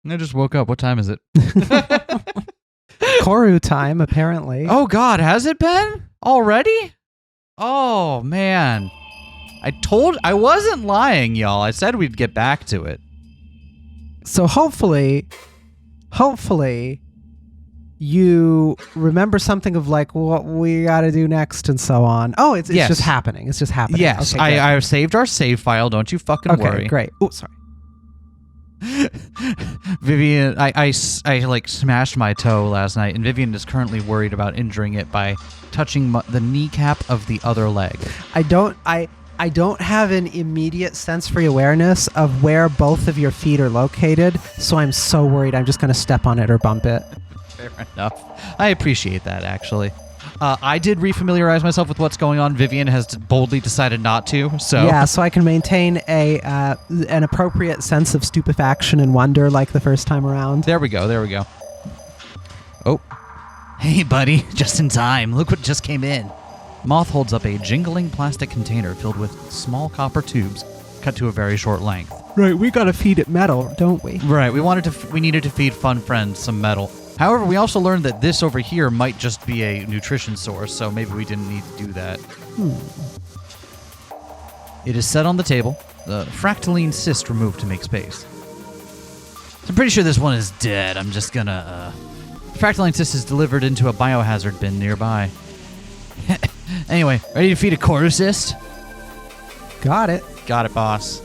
I just woke up. What time is it? Corru time, apparently. Oh, God. Has it been? Already? Oh, man. I wasn't lying, y'all. I said we'd get back to it. So hopefully, you remember something of like what we got to do next and so on. Oh, it's Yes. just happening. It's just happening. Yes, Okay, I saved our save file. Don't you fucking okay, worry. great. Oh, sorry. Vivian, I like smashed my toe last night, and Vivian is currently worried about injuring it by touching the kneecap of the other leg. I don't have an immediate sensory awareness of where both of your feet are located, so I'm so worried I'm just going to step on it or bump it. Fair enough. I appreciate that, actually. I did refamiliarize myself with what's going on. Vivian has boldly decided not to, so... Yeah, so I can maintain an appropriate sense of stupefaction and wonder like the first time around. There we go. Oh. Hey, buddy. Just in time. Look what just came in. Moth holds up a jingling plastic container filled with small copper tubes cut to a very short length. Right, we gotta feed it metal, don't we? Right, we needed to feed Fun Friend some metal. However, we also learned that this over here might just be a nutrition source, so maybe we didn't need to do that. It is set on the table, the fractaline cyst removed to make space. So I'm pretty sure this one is dead. I'm just gonna, fractaline cyst is delivered into a biohazard bin nearby. Anyway, ready to feed a corru cyst? Got it. Got it, boss.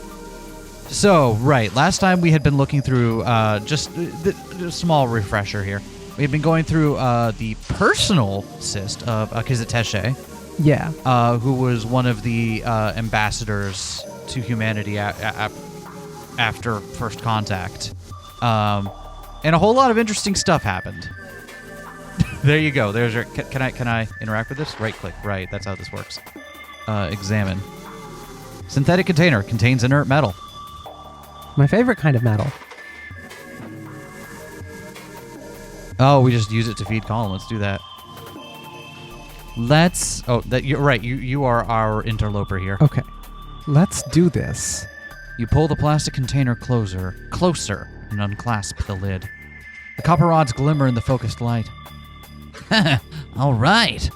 So, right, last time we had been looking through, just a small refresher here. We had been going through the personal cyst of Kizateshe, Yeah. who was one of the ambassadors to humanity after first contact. And a whole lot of interesting stuff happened. There you go. There's your. Can I interact with this? Right click. Right. That's how this works. Examine. Synthetic container contains inert metal. My favorite kind of metal. Oh, we just use it to feed column. Let's do that. You're right. You are our interloper here. Okay. Let's do this. You pull the plastic container closer, and unclasp the lid. The copper rods glimmer in the focused light. All right.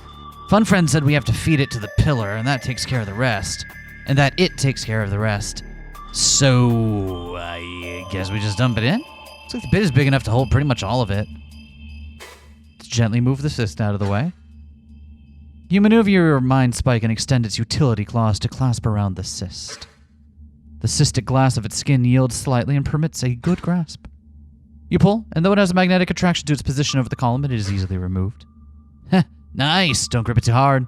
Fun Friend said we have to feed it to the pillar, and that takes care of the rest. And that it takes care of the rest. So, I guess we just dump it in? Looks like the bit is big enough to hold pretty much all of it. Let's gently move the cyst out of the way. You maneuver your mind spike and extend its utility claws to clasp around the cyst. The cystic glass of its skin yields slightly and permits a good grasp. You pull, and though it has a magnetic attraction to its position over the column, it is easily removed. Heh, nice. Don't grip it too hard.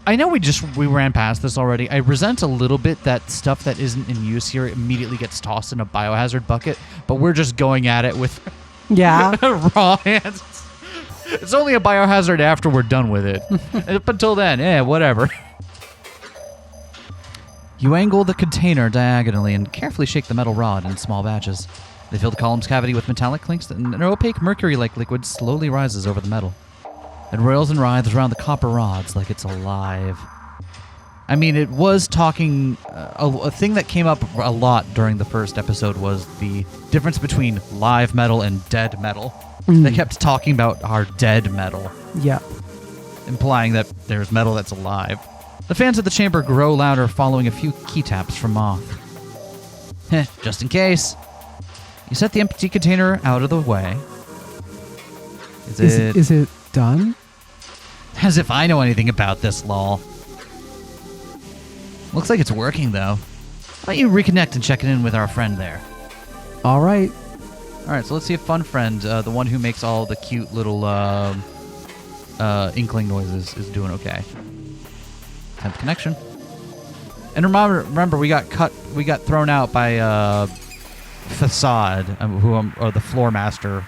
I know we ran past this already. I resent a little bit that stuff that isn't in use here immediately gets tossed in a biohazard bucket, but we're just going at it with raw hands. It's only a biohazard after we're done with it. Up until then, whatever. You angle the container diagonally and carefully shake the metal rod in small batches. They fill the column's cavity with metallic clinks, and an opaque mercury-like liquid slowly rises over the metal. It roils and writhes around the copper rods like it's alive. I mean, it was talking... a thing that came up a lot during the first episode was the difference between live metal and dead metal. They kept talking about our dead metal. Yeah. Implying that there's metal that's alive. The fans of the chamber grow louder following a few key taps from Moth. Just in case. You set the empty container out of the way. Is it done? As if I know anything about this, lol. Looks like it's working, though. Why don't you reconnect and check it in with our friend there? All right. All right, so let's see if Fun Friend, the one who makes all the cute little inkling noises, is doing okay. Temp connection. And remember, we got thrown out by Facade, or the floor master.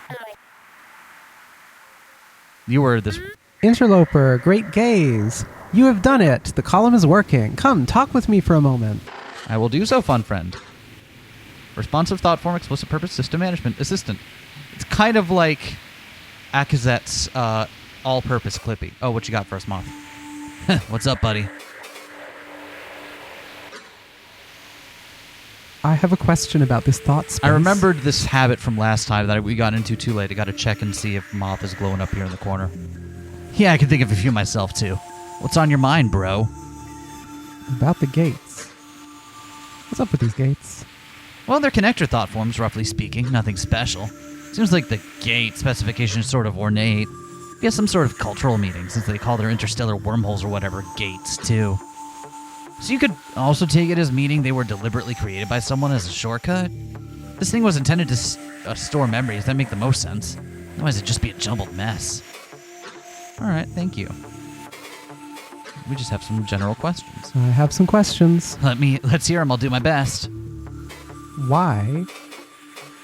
You were this... Interloper, great gaze. You have done it. The column is working. Come, talk with me for a moment. I will do so, Fun Friend. Responsive thought form, explicit purpose, system management, assistant. It's kind of like Akazet's all-purpose Clippy. Oh, what you got for us, Moth? What's up, buddy? I have a question about this thought space. I remembered this habit from last time that we got into too late. I got to check and see if Moth is glowing up here in the corner. Yeah, I can think of a few myself, too. What's on your mind, bro? About the gates. What's up with these gates? Well, they're connector thought forms, roughly speaking. Nothing special. Seems like the gate specification is sort of ornate. Guess some sort of cultural meaning, since they call their interstellar wormholes or whatever gates, too. So you could also take it as meaning they were deliberately created by someone as a shortcut? This thing was intended to store memories. That make the most sense. Otherwise it'd just be a jumbled mess. Alright, thank you. We just have some general questions. I have some questions. Let's hear them. I'll do my best. Why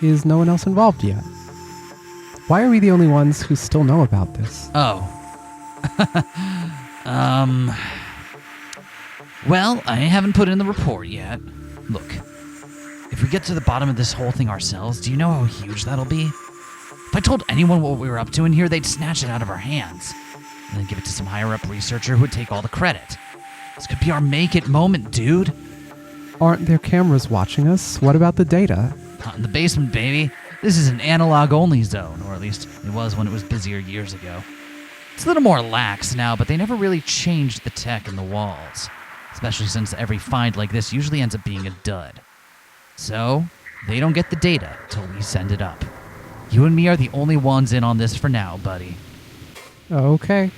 is no one else involved yet? Why are we the only ones who still know about this? Oh. Well, I haven't put in the report yet. Look, if we get to the bottom of this whole thing ourselves, do you know how huge that'll be? If I told anyone what we were up to in here, they'd snatch it out of our hands. And then give it to some higher-up researcher who would take all the credit. This could be our make-it moment, dude. Aren't there cameras watching us? What about the data? Not in the basement, baby. This is an analog-only zone, or at least it was when it was busier years ago. It's a little more lax now, but they never really changed the tech in the walls. Especially since every find like this usually ends up being a dud. So, they don't get the data till we send it up. You and me are the only ones in on this for now, buddy. Okay.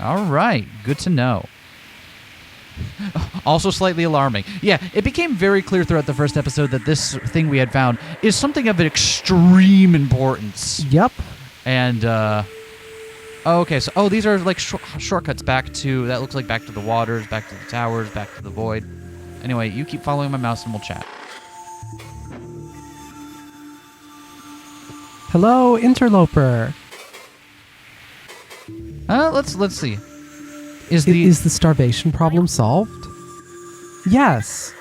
All right, good to know. Also slightly alarming. Yeah, it became very clear throughout the first episode that this thing we had found is something of extreme importance. Yep. And, okay, so, these are like shortcuts back to, that looks like back to the waters, back to the towers, back to the void. Anyway, you keep following my mouse and we'll chat. Hello, interloper. Let's see. Is the starvation problem solved? Yes.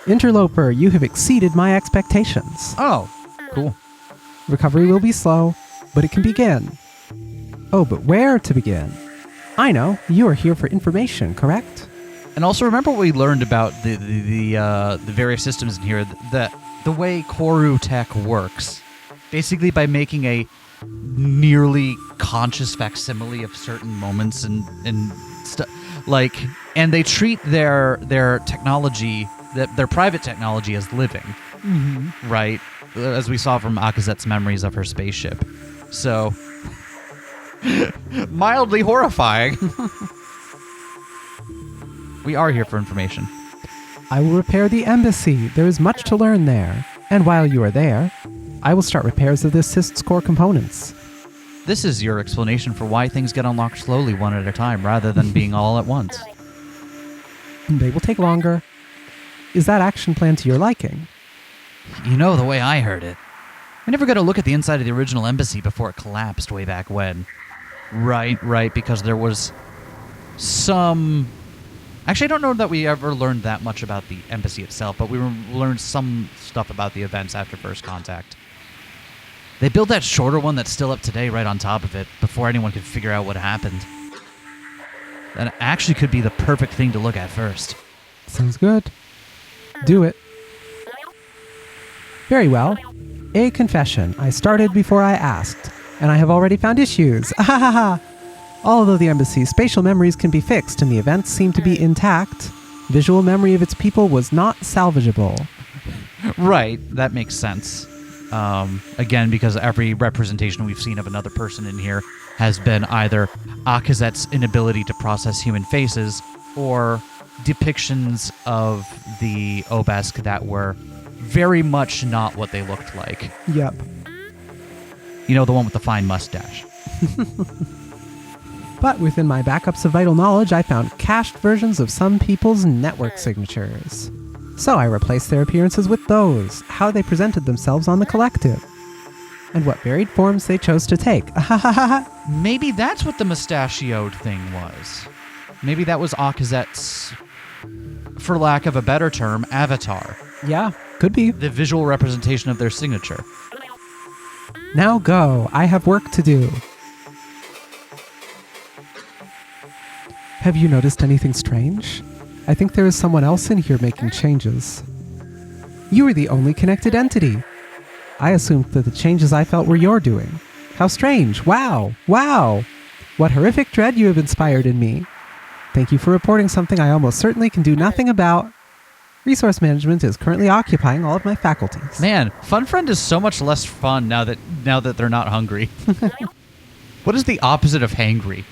Interloper, you have exceeded my expectations. Oh, cool. Recovery will be slow, but it can begin. Oh, but where to begin? I know, you are here for information, correct? And also remember what we learned about the various systems in here, that the way corru tech works. Basically by making a nearly conscious facsimile of certain moments and stuff, like, and they treat their technology, their private technology, as living, right? As we saw from Akazet's memories of her spaceship. So, mildly horrifying. We are here for information. I will repair the embassy. There is much to learn there. And while you are there, I will start repairs of the assist's core components. This is your explanation for why things get unlocked slowly one at a time rather than being all at once. They will take longer. Is that action plan to your liking? You know the way I heard it. We never got a look at the inside of the original embassy before it collapsed way back when. Right, because there was some... Actually, I don't know that we ever learned that much about the embassy itself, but we learned some stuff about the events after First Contact. They built that shorter one that's still up today right on top of it before anyone could figure out what happened. That actually could be the perfect thing to look at first. Sounds good. Do it. Very well. A confession. I started before I asked, and I have already found issues. Ahahaha. Although the embassy's spatial memories can be fixed and the events seem to be intact, visual memory of its people was not salvageable. Right, that makes sense. Again, because every representation we've seen of another person in here has been either Akazet's inability to process human faces or depictions of the Obesk that were very much not what they looked like. Yep. You know, the one with the fine mustache. But within my backups of vital knowledge, I found cached versions of some people's network signatures. So I replaced their appearances with those, how they presented themselves on the collective, and what varied forms they chose to take. Maybe that's what the mustachioed thing was. Maybe that was Akazet's, for lack of a better term, avatar. Yeah, could be. The visual representation of their signature. Now go. I have work to do. Have you noticed anything strange? I think there is someone else in here making changes. You are the only connected entity. I assumed that the changes I felt were your doing. How strange. Wow. Wow. What horrific dread you have inspired in me. Thank you for reporting something I almost certainly can do nothing about. Resource management is currently occupying all of my faculties. Man, Fun Friend is so much less fun now that they're not hungry. What is the opposite of hangry?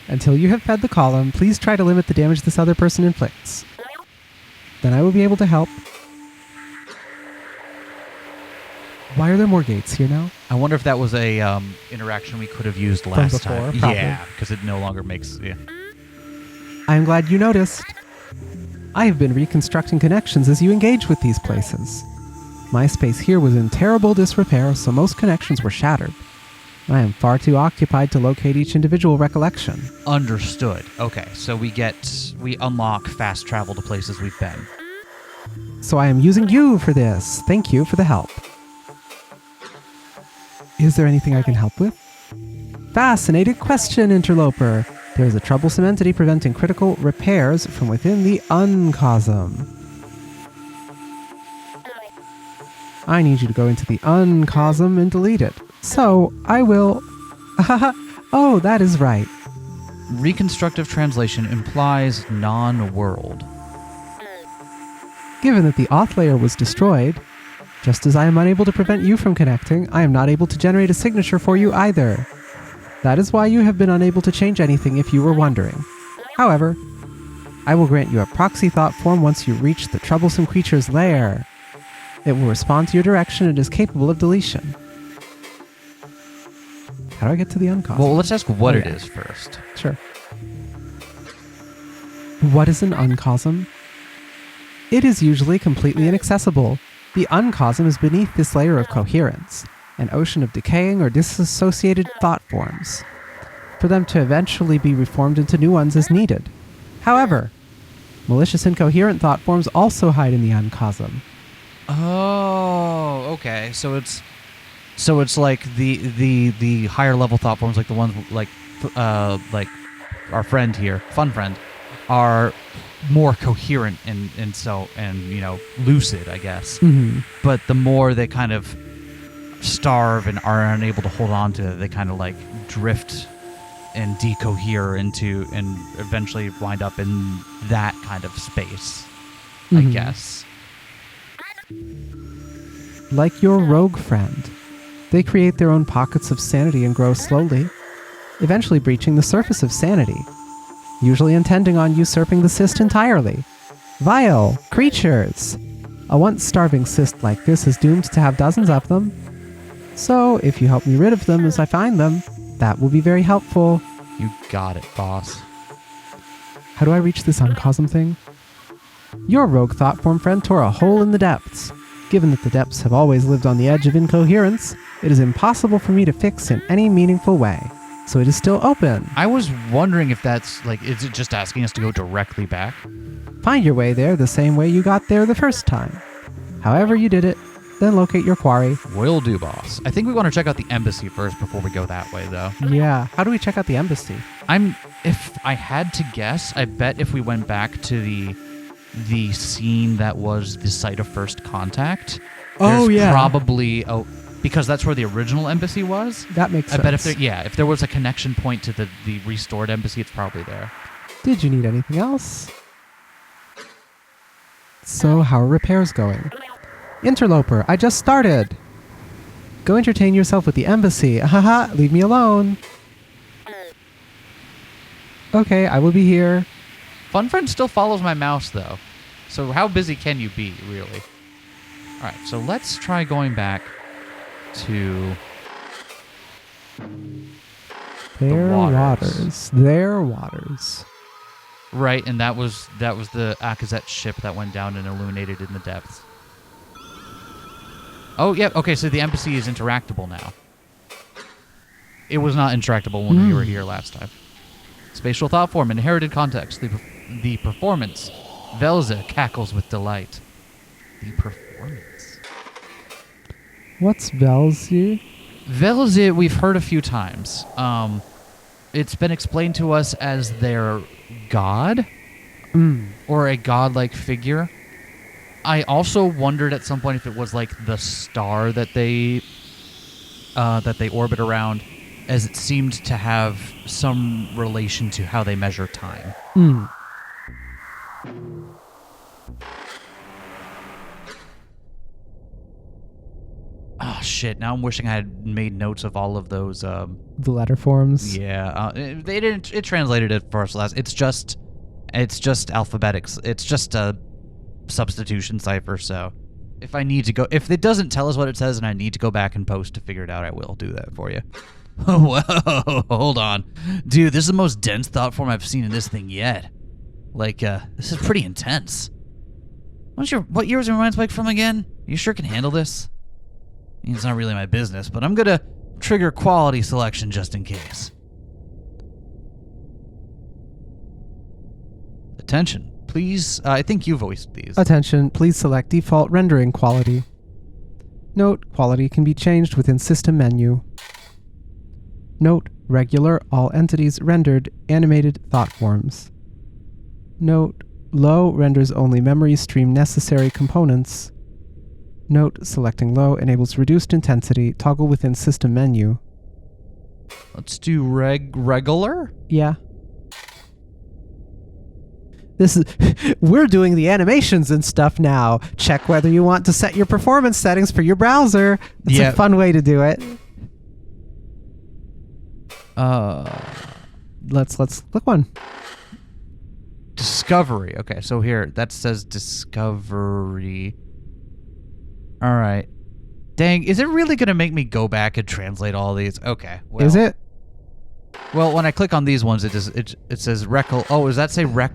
Until you have fed the column, please try to limit the damage this other person inflicts. Then I will be able to help. Why are there more gates here now? I wonder if that was a interaction we could have used last before, time. probably. Yeah, because it no longer makes... Yeah. I am glad you noticed. I have been reconstructing connections as you engage with these places. My space here was in terrible disrepair, so most connections were shattered. I am far too occupied to locate each individual recollection. Understood. Okay, so we unlock fast travel to places we've been. So I am using you for this. Thank you for the help. Is there anything I can help with? Fascinating question, interloper. There is a troublesome entity preventing critical repairs from within the uncosm. I need you to go into the uncosm and delete it. So, I will... Oh, that is right. Reconstructive translation implies non-world. Given that the auth layer was destroyed, just as I am unable to prevent you from connecting, I am not able to generate a signature for you either. That is why you have been unable to change anything if you were wondering. However, I will grant you a proxy thought form once you reach the troublesome creature's lair. It will respond to your direction and is capable of deletion. How do I get to the uncosm? Well, let's ask what it is first. Sure. What is an uncosm? It is usually completely inaccessible. The uncosm is beneath this layer of coherence, an ocean of decaying or disassociated thought forms. For them to eventually be reformed into new ones is needed. However, malicious incoherent thought forms also hide in the uncosm. Oh, okay. So it's like the higher level thought forms, like the ones like our friend here, Fun Friend, are more coherent and lucid, I guess. Mm-hmm. But the more they kind of starve and are unable to hold on to it, they kind of like drift and decohere into and eventually wind up in that kind of space, I guess. Like your rogue friend, they create their own pockets of sanity and grow slowly, eventually breaching the surface of sanity, usually intending on usurping the cyst entirely. Vile creatures! A once starving cyst like this is doomed to have dozens of them. So, if you help me rid of them as I find them, that will be very helpful. You got it, boss. How do I reach this uncosm thing? Your rogue thought form friend tore a hole in the depths. Given that the depths have always lived on the edge of incoherence, it is impossible for me to fix in any meaningful way. So it is still open. I was wondering if that's like, is it just asking us to go directly back? Find your way there the same way you got there the first time. However you did it, then locate your quarry. Will do, boss. I think we want to check out the embassy first before we go that way, though. Yeah, how do we check out the embassy? If I had to guess, I bet if we went back to the scene that was the site of first contact, probably because that's where the original embassy was. That makes sense. I bet if there was a connection point to the restored embassy, it's probably there. Did you need anything else? So, how are repairs going? Interloper, I just started. Go entertain yourself with the embassy. Haha, leave me alone. Okay, I will be here. Fun Friend still follows my mouse, though. So how busy can you be, really? All right, so let's try going back to Their waters. waters. Right, and that was the Akazet ship that went down and illuminated in the depths. Oh, yeah, okay, so the embassy is interactable now. It was not interactable when we were here last time. Spatial thought form, inherited context, the performance. Velza cackles with delight. The performance. What's Velzy? Velza we've heard a few times. it's been explained to us as their god Mm. or a godlike figure. I also wondered at some point if it was like the star that they orbit around, as it seemed to have some relation to how they measure time. Mm. Oh shit! Now I'm wishing I had made notes of all of those. The letter forms. Yeah, they didn't. It translated it for us last. It's just alphabetics. It's just a substitution cipher. So if I need to go, if it doesn't tell us what it says, and I need to go back and post to figure it out, I will do that for you. Whoa! Hold on, dude. This is the most dense thought form I've seen in this thing yet. Like, this is pretty intense. What year was your mind spike from again? You sure can handle this? I mean, it's not really my business, but I'm gonna trigger quality selection just in case. Attention, please. I think you voiced these. Attention, please select default rendering quality. Note, quality can be changed within system menu. Note, regular, all entities rendered, animated thought forms. Note, low renders only memory stream necessary components. Note, selecting low enables reduced intensity, toggle within system menu. Let's do regular? Yeah. This is we're doing the animations and stuff now. Check whether you want to set your performance settings for your browser. It's a fun way to do it. Let's click one. Discovery. Okay, so here that says discovery. All right. Dang, is it really going to make me go back and translate all these? Okay. Well, is it? Well, when I click on these ones, it says oh, does that say rec?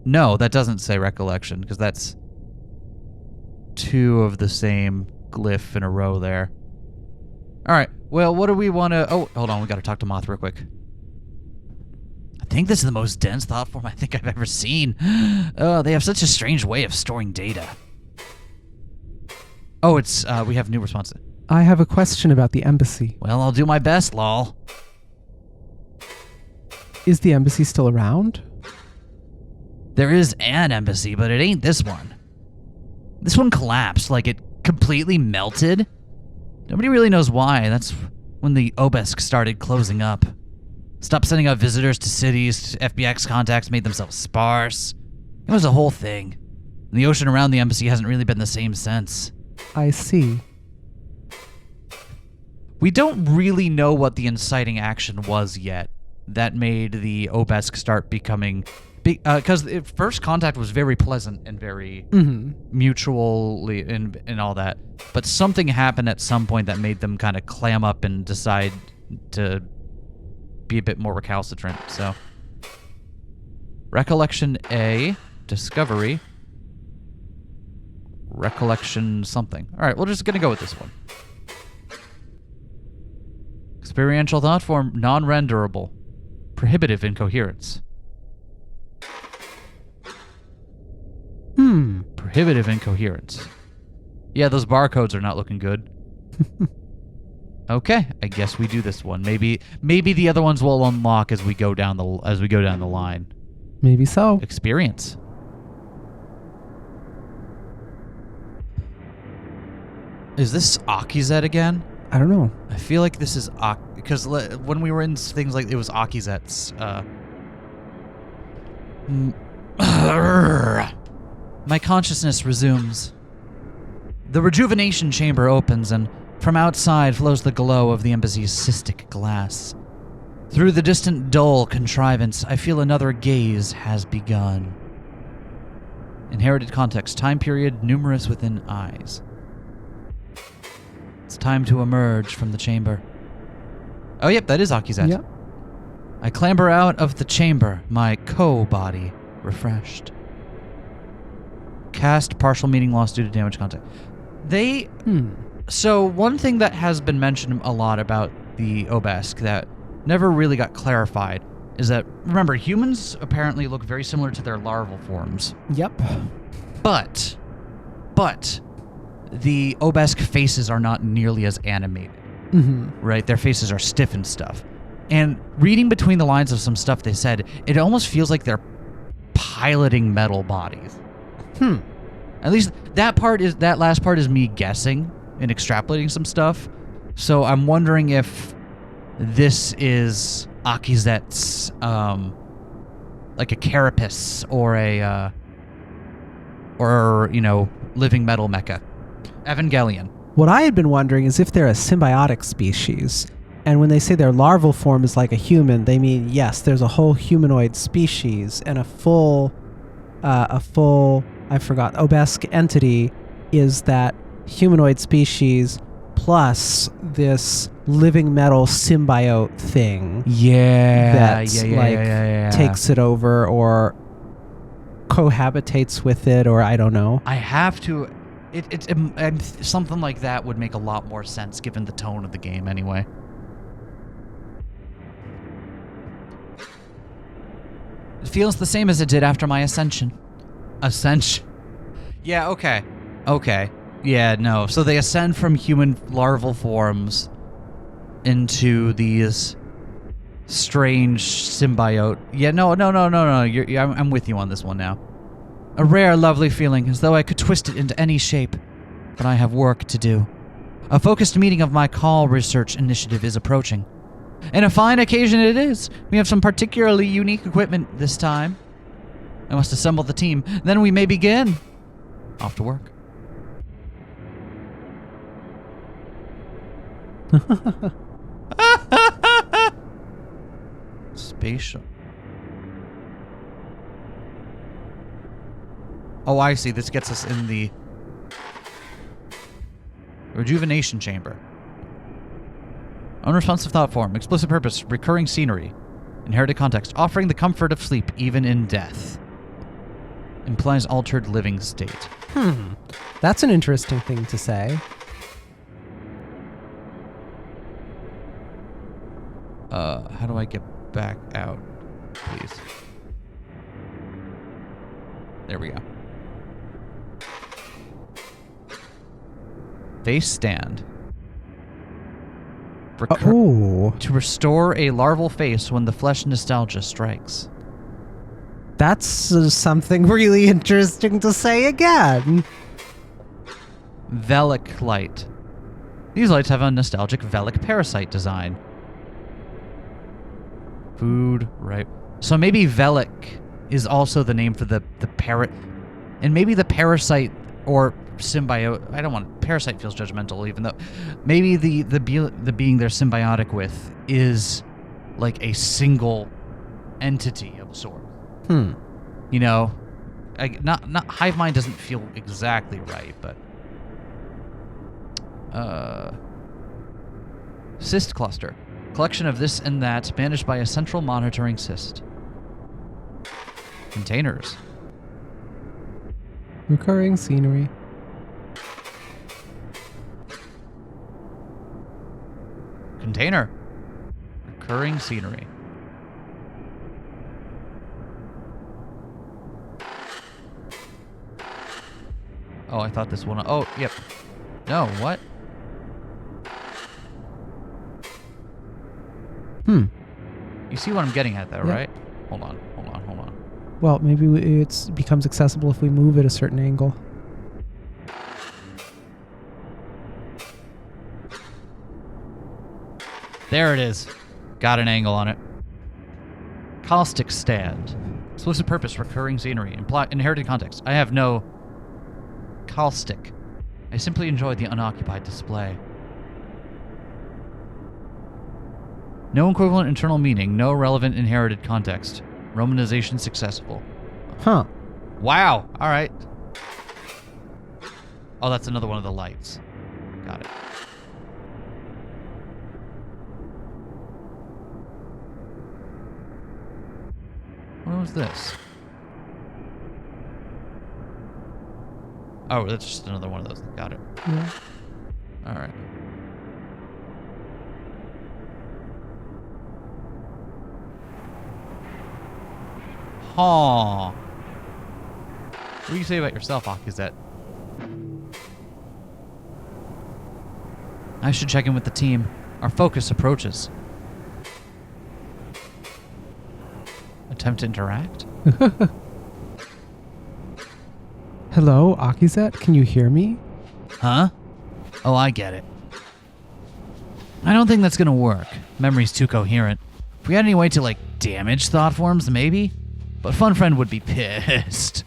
No, that doesn't say recollection, because that's two of the same glyph in a row there. All right. Well, what do we want to... Oh, hold on. We got to talk to Moth real quick. I think this is the most dense thought form I think I've ever seen. Oh, they have such a strange way of storing data. Oh, it's... we have new response. I have a question about the embassy. Well, I'll do my best, lol. Is the embassy still around? There is an embassy, but it ain't this one. This one collapsed, like it completely melted. Nobody really knows why. That's when the obelisk started closing up. Stopped sending out visitors to cities, FBX contacts made themselves sparse. It was a whole thing. And the ocean around the embassy hasn't really been the same since. I see. We don't really know what the inciting action was yet that made the obelisk start becoming... Because first contact was very pleasant and very mutually and all that. But something happened at some point that made them kind of clam up and decide to be a bit more recalcitrant. So, recollection A, discovery, recollection something. All right, we're just going to go with this one. Experiential thought form, non-renderable, prohibitive incoherence. Prohibitive incoherence. Yeah, those barcodes are not looking good. Okay, I guess we do this one. Maybe the other ones will unlock as we go down the line. Maybe so. Experience. Is this Akizet again? I don't know. I feel like this is because when we were in things like it was Akizet's. My consciousness resumes. The rejuvenation chamber opens, and from outside flows the glow of the embassy's cystic glass. Through the distant dull contrivance, I feel another gaze has begun. Inherited context, time period, numerous within eyes. It's time to emerge from the chamber. Oh, yep, that is Akizet. Yep. I clamber out of the chamber, my co-body refreshed. Cast partial meaning loss due to damage contact. So one thing that has been mentioned a lot about the obelisk that never really got clarified is that, remember, humans apparently look very similar to their larval forms. Yep. But the obelisk faces are not nearly as animated. Right? Their faces are stiff and stuff. And reading between the lines of some stuff they said, it almost feels like they're piloting metal bodies. At least that last part is me guessing and extrapolating some stuff. So I'm wondering if this is Akizet's, like a carapace or a, living metal mecha. Evangelion. What I had been wondering is if they're a symbiotic species. And when they say their larval form is like a human, they mean, yes, there's a whole humanoid species and a full, Obesk entity is that humanoid species plus this living metal symbiote thing. Takes it over or cohabitates with it, or I don't know. I have to. Something like that would make a lot more sense given the tone of the game, anyway. It feels the same as it did after my ascension. Yeah. Okay. Yeah. No. So they ascend from human larval forms into these strange symbiote. Yeah, no. I'm with you on this one now. A rare, lovely feeling, as though I could twist it into any shape. But I have work to do. A focused meeting of my call research initiative is approaching. And a fine occasion it is. We have some particularly unique equipment this time. I must assemble the team. Then we may begin. Off to work. Spatial. Oh, I see. This gets us in the rejuvenation chamber. Unresponsive thought form. Explicit purpose. Recurring scenery. Inherited context. Offering the comfort of sleep even in death. Implies altered living state. That's an interesting thing to say. How do I get back out, please? There we go. Face stand. To restore a larval face when the flesh nostalgia strikes. That's something really interesting to say again. Velic light. These lights have a nostalgic Velic parasite design. Food, right. So maybe Velic is also the name for the parrot. And maybe the parasite or symbiote, I don't want, parasite feels judgmental, even though maybe the being they're symbiotic with is like a single entity of sorts. You know, not hive mind doesn't feel exactly right, but cyst cluster, collection of this and that managed by a central monitoring cyst. Containers. Recurring scenery. Container. Recurring scenery. Oh, I thought this one... Oh, yep. No, what? You see what I'm getting at, though, right? Hold on. Well, maybe it becomes accessible if we move at a certain angle. There it is. Got an angle on it. Caustic stand. Explicit purpose, recurring scenery. Inherited context. I have no... caustic. I simply enjoy the unoccupied display. No equivalent internal meaning. No relevant inherited context. Romanization successful. Huh. Wow. All right. Oh, that's another one of the lights. Got it. What was this? Oh, that's just another one of those. Got it. Yeah. All right. Huh. What do you say about yourself, Akizet? I should check in with the team. Our focus approaches. Attempt to interact? Hello, Akizet? Can you hear me? Huh? Oh, I get it. I don't think that's gonna work. Memory's too coherent. If we had any way to, like, damage thought forms, maybe? But Fun Friend would be pissed.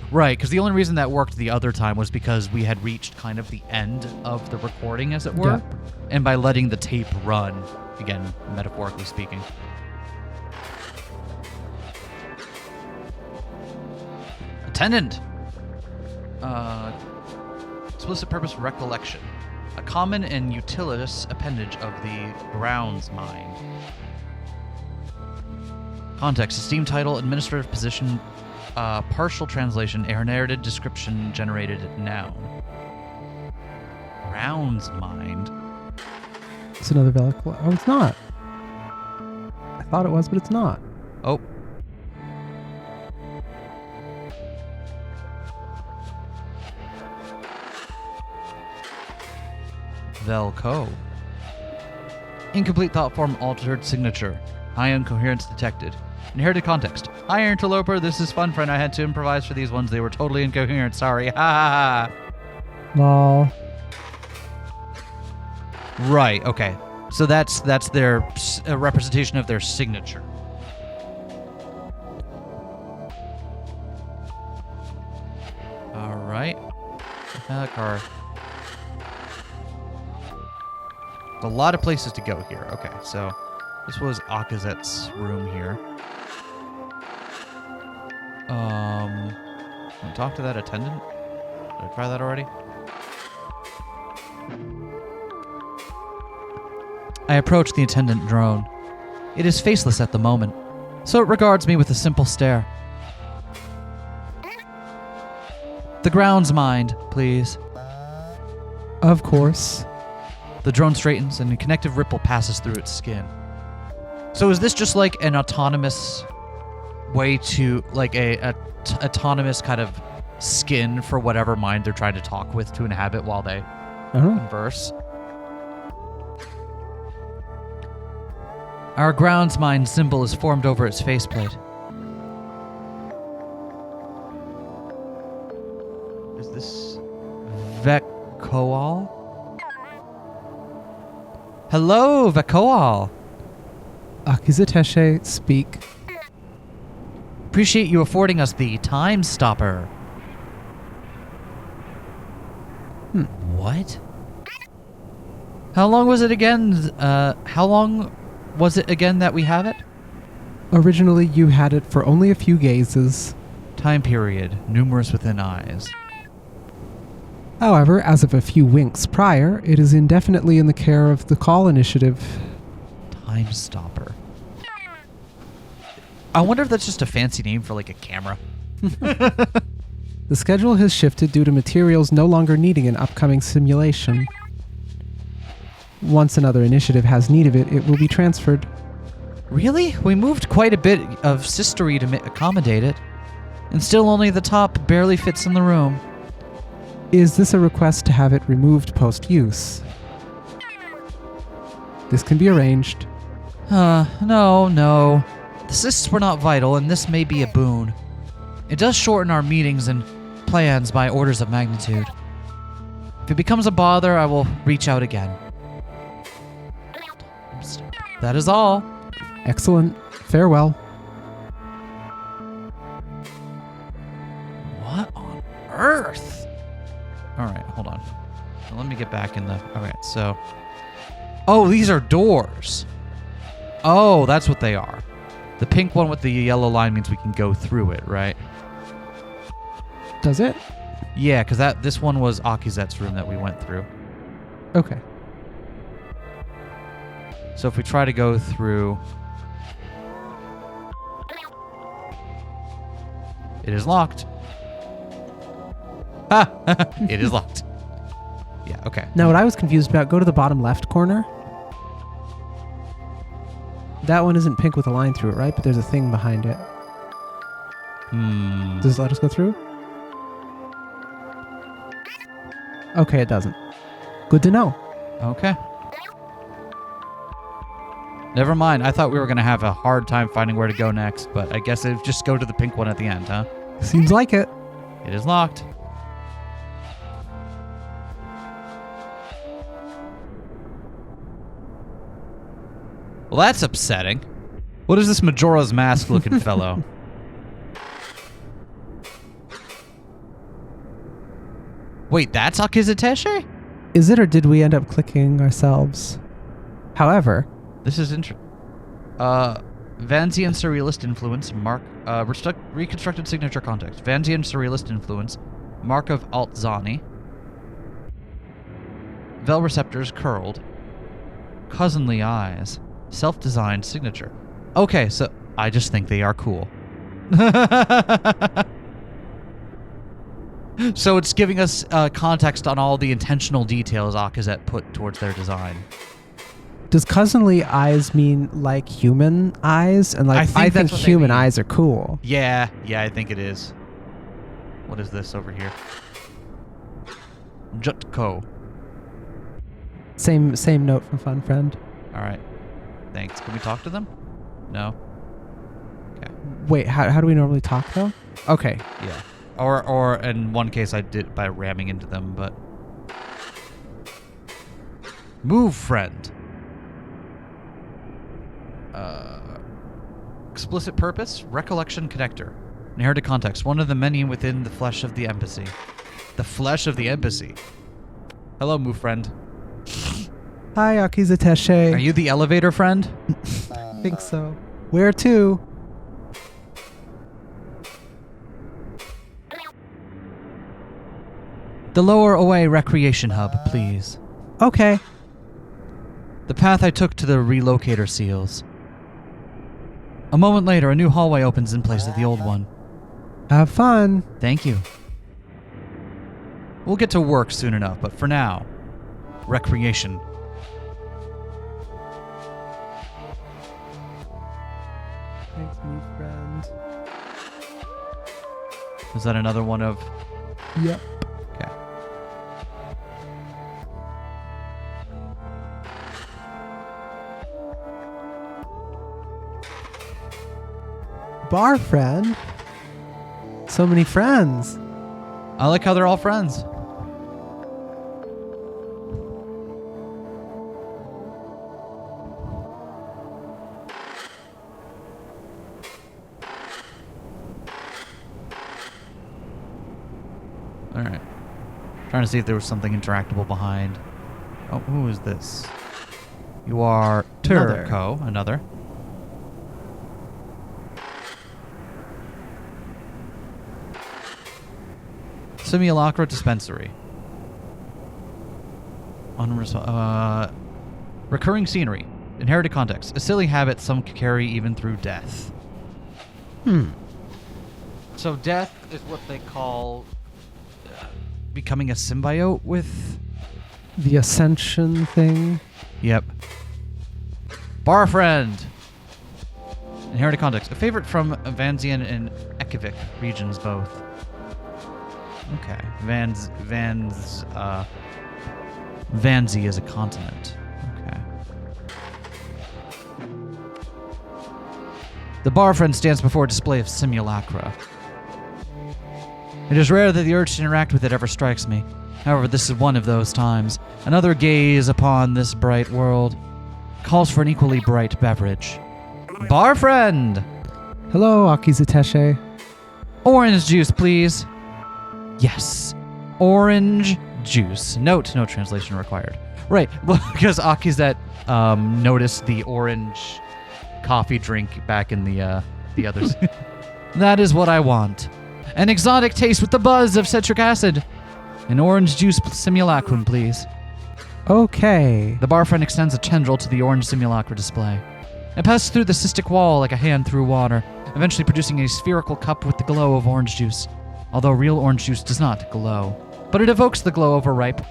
Right, because the only reason that worked the other time was because we had reached kind of the end of the recording, as it were. Yeah. And by letting the tape run, again, metaphorically speaking. Attendant! Explicit purpose recollection. A common and utilitous appendage of the grounds mind. Context, esteemed title, administrative position, partial translation, narrated description, generated noun. Grounds mind. It's another Velcro. Oh, it's not. I thought it was, but it's not. Oh. Velco. Incomplete thought form, altered signature. High incoherence detected. Inherited context. Hi, interloper. This is Fun Friend. I had to improvise for these ones. They were totally incoherent. Sorry. Ha ha ha. Lol. Right. Okay. So that's their representation of their signature. All right. Car. A lot of places to go here. Okay, so this was Akazet's room here. Want to talk to that attendant? Did I try that already? I approach the attendant drone. It is faceless at the moment, so it regards me with a simple stare. The grounds mind, please. Of course. The drone straightens and a connective ripple passes through its skin. So is this just like an autonomous way to, like autonomous kind of skin for whatever mind they're trying to talk with to inhabit while they converse? Our grounds mind symbol is formed over its faceplate. Is this Vekoal? Hello, Vekoal. Akizateshe, speak. Appreciate you affording us the time stopper. What? How long was it again? How long was it again that we have it? Originally, you had it for only a few gazes. Time period, numerous within eyes. However, as of a few winks prior, it is indefinitely in the care of the Call Initiative. Time stopper. I wonder if that's just a fancy name for like a camera. The schedule has shifted due to materials no longer needing an upcoming simulation. Once another initiative has need of it, it will be transferred. Really? We moved quite a bit of sistery to accommodate it. And still only the top barely fits in the room. Is this a request to have it removed post-use? This can be arranged. No. The cysts were not vital, and this may be a boon. It does shorten our meetings and plans by orders of magnitude. If it becomes a bother, I will reach out again. That is all. Excellent. Farewell. What on earth? Alright, hold on. Now let me get back in the... Alright, so... Oh, these are doors. Oh, that's what they are. The pink one with the yellow line means we can go through it, right? Does it? Yeah, because this one was Akizet's room that we went through. Okay. So if we try to go through... It is locked. Ha! It is locked. Yeah, okay. Now, what I was confused about, go to the bottom left corner. That one isn't pink with a line through it, right? But there's a thing behind it. Does it let us go through? Okay, it doesn't. Good to know. Okay. Never mind. I thought we were going to have a hard time finding where to go next, but I guess it just go to the pink one at the end, huh? Seems like it. It is locked. Well, that's upsetting. What is this Majora's Mask looking fellow? Wait, that's Akizateshe? Is it, or did we end up clicking ourselves? However, This is interesting. Vanzian Surrealist Influence, reconstructed signature context. Vanzian Surrealist Influence, Mark of Altzani. Vel receptors curled. Cousinly eyes. Self-designed signature. Okay, so I just think they are cool. So it's giving us context on all the intentional details Akizet put towards their design. does cousinly eyes mean like human eyes? And like I think that's what they human mean. eyes are cool. Yeah, I think it is. What is this over here? Jutko. Same note from Fun Friend. All right. Thanks. Can we talk to them? No. Okay. Wait, how do we normally talk though? Okay. Yeah. Or in one case I did by ramming into them, but move, friend. Explicit purpose, recollection connector. Inherited context, one of the many within the flesh of the embassy. The flesh of the embassy. Hello, move, friend. Hi, Akizateshe. Are you the elevator friend? I think so. Where to? The lower away recreation hub, please. Okay. The path I took to the relocator seals. A moment later, a new hallway opens in place of the old one. Have fun. Thank you. We'll get to work soon enough, but for now, recreation. Thanks, me friend. Is that another one of... Yep. Okay. Bar friend. So many friends. I like how they're all friends. Alright. Trying to see if there was something interactable behind. Oh, who is this? You are Turco, another. Simulacra dispensary. Recurring scenery. Inherited context. A silly habit some carry even through death. So death is what they call becoming a symbiote with... The ascension thing. Yep. Bar friend. Inherited context. A favorite from Vanzian and Ekivik regions both. Okay. Vanzi is a continent. Okay. The bar friend stands before a display of simulacra. It is rare that the urge to interact with it ever strikes me. However, this is one of those times. Another gaze upon this bright world calls for an equally bright beverage. Bar friend! Hello, Akizateshe. Orange juice, please. Yes. Orange juice. Note, no translation required. Right, well, because Akizet noticed the orange coffee drink back in the others. That is what I want. An exotic taste with the buzz of citric acid. An orange juice simulacrum, please. Okay. The bar friend extends a tendril to the orange simulacra display. It passes through the cystic wall like a hand through water, eventually producing a spherical cup with the glow of orange juice. Although real orange juice does not glow. But it evokes the glow of a ripe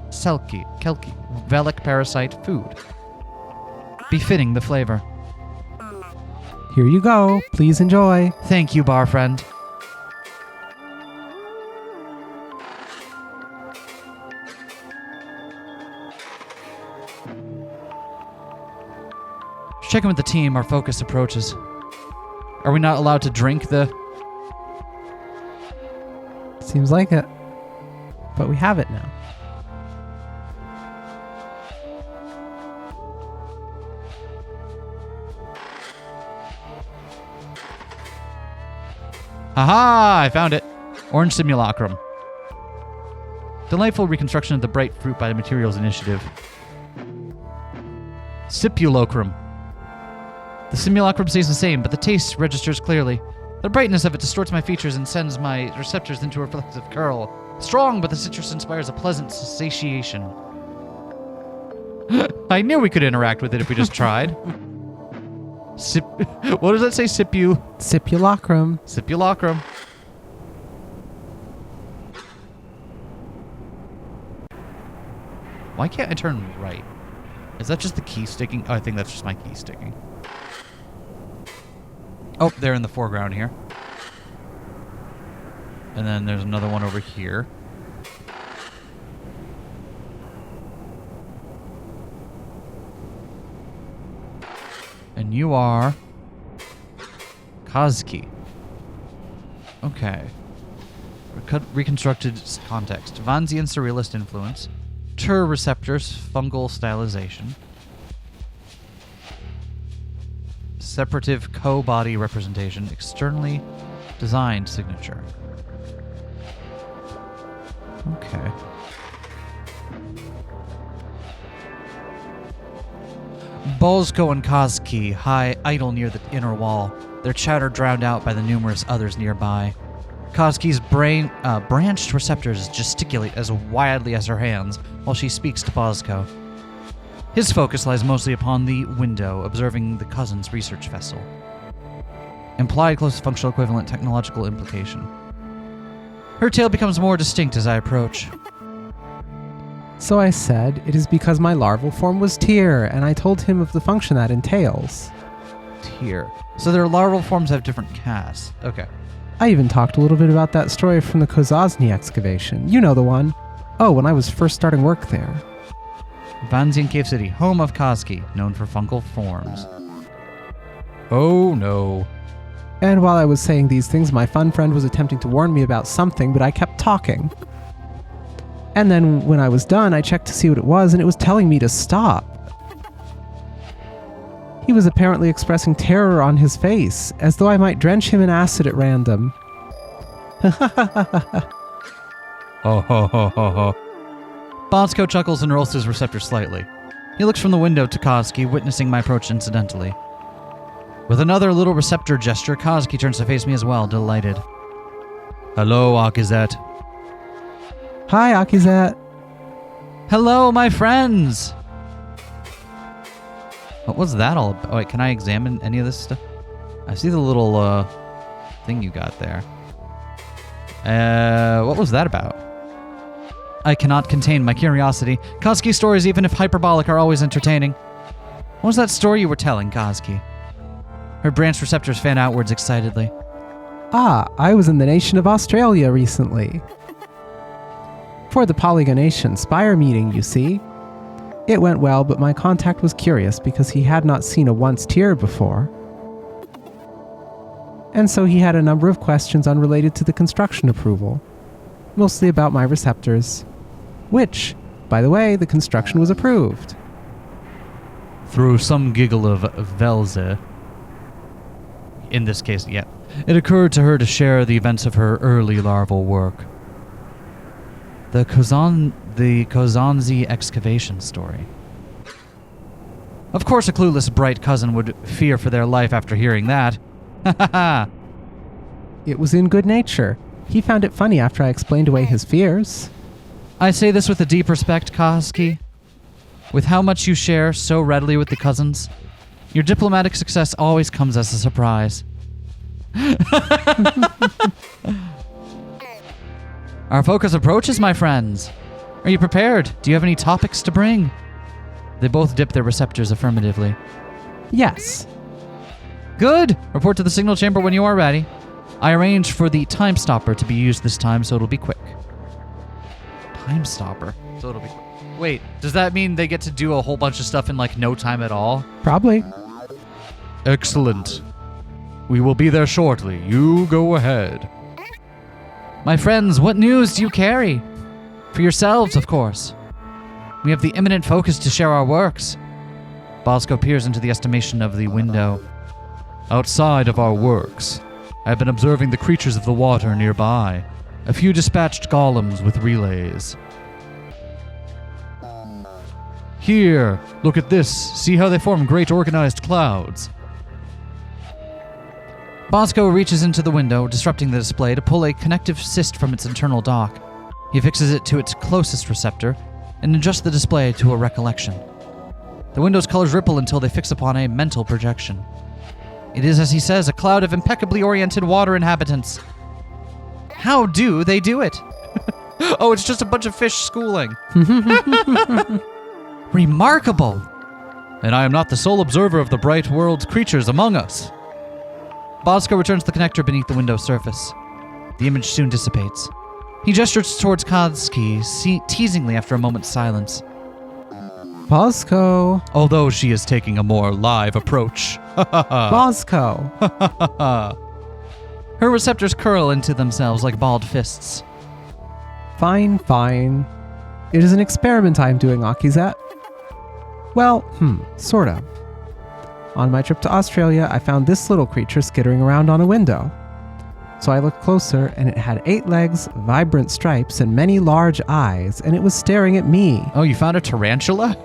kelki, velic parasite food. Befitting the flavor. Here you go. Please enjoy. Thank you, bar friend. Checking with the team, our focus approaches. Are we not allowed to drink the... Seems like it. But we have it now. Haha! I found it. Orange simulacrum. Delightful reconstruction of the bright fruit by the Materials Initiative. Simulacrum. The simulacrum stays the same, but the taste registers clearly. The brightness of it distorts my features and sends my receptors into a reflexive curl. Strong, but the citrus inspires a pleasant satiation. I knew we could interact with it if we just tried. What does that say? Simulacrum. Simulacrum. Why can't I turn right? Is that just the key sticking? Oh, I think that's just my key sticking. Oh, they're in the foreground here. And then there's another one over here. And you are... Kazuki. Okay. Reconstructed context. Vanzian surrealist influence. Tur receptors, fungal stylization. Separative co-body representation. Externally designed signature. Okay. Bozko and Kazuki high idle near the inner wall, their chatter drowned out by the numerous others nearby. Kazuki's branched receptors gesticulate as wildly as her hands while she speaks to Bozko. His focus lies mostly upon the window, observing the cousin's research vessel. Implied close functional equivalent technological implication. Her tale becomes more distinct as I approach. So I said, it is because my larval form was Tyr, and I told him of the function that entails. Tyr. So their larval forms have different casts. Okay. I even talked a little bit about that story from the Kozazny excavation. You know the one. Oh, when I was first starting work there. Vanzian Cave City, home of Kazuki, known for fungal forms. Oh no. And while I was saying these things, my fun friend was attempting to warn me about something, but I kept talking. And then when I was done, I checked to see what it was, and it was telling me to stop. He was apparently expressing terror on his face, as though I might drench him in acid at random. Ho ho ho ho ho. Bozko chuckles and rolls his receptor slightly. He looks from the window to Kazuki, witnessing my approach incidentally. With another little receptor gesture, Kazuki turns to face me as well, delighted. Hello, Akizet. Hi, Akizet. Hello, my friends! What was that all about? Oh, wait, can I examine any of this stuff? I see the little, thing you got there. What was that about? I cannot contain my curiosity. Kazuki's stories, even if hyperbolic, are always entertaining. What was that story you were telling, Kazuki? Her branched receptors fan outwards excitedly. Ah, I was in the nation of Australia recently. For the Polygonation Spire meeting, you see. It went well, but my contact was curious because he had not seen a once Tyr before. And so he had a number of questions unrelated to the construction approval, mostly about my receptors. Which, by the way, the construction was approved. Through some giggle of Velze, in this case, yeah, it occurred to her to share the events of her early larval work. The Kozanzi excavation story. Of course a clueless bright cousin would fear for their life after hearing that. Ha ha ha! It was in good nature. He found it funny after I explained away his fears. I say this with a deep respect, Kazuki. With how much you share so readily with the cousins, your diplomatic success always comes as a surprise. Our focus approaches, my friends. Are you prepared? Do you have any topics to bring? They both dip their receptors affirmatively. Yes. Good! Report to the signal chamber when you are ready. I arranged for the time stopper to be used this time, so it'll be quick. Time stopper? So it'll be quick. Wait, does that mean they get to do a whole bunch of stuff in like no time at all? Probably. Excellent. We will be there shortly. You go ahead. My friends, what news do you carry? For yourselves, of course. We have the imminent focus to share our works. Bosco peers into the estimation of the window. Outside of our works, I have been observing the creatures of the water nearby. A few dispatched golems with relays. Here, look at this. See how they form great organized clouds. Bosco reaches into the window, disrupting the display, to pull a connective cyst from its internal dock. He fixes it to its closest receptor and adjusts the display to a recollection. The window's colors ripple until they fix upon a mental projection. It is, as he says, a cloud of impeccably oriented water inhabitants. How do they do it? Oh, it's just a bunch of fish schooling. Remarkable. And I am not the sole observer of the bright world's creatures among us. Bosco returns the connector beneath the window's surface. The image soon dissipates. He gestures towards Koski, teasingly after a moment's silence. Bosco. Although she is taking a more live approach. Bosco. Her receptors curl into themselves like balled fists. Fine, fine. It is an experiment I am doing, Akizet. Well, sort of. On my trip to Australia, I found this little creature skittering around on a window. So I looked closer, and it had 8 legs, vibrant stripes, and many large eyes, and it was staring at me. Oh, you found a tarantula?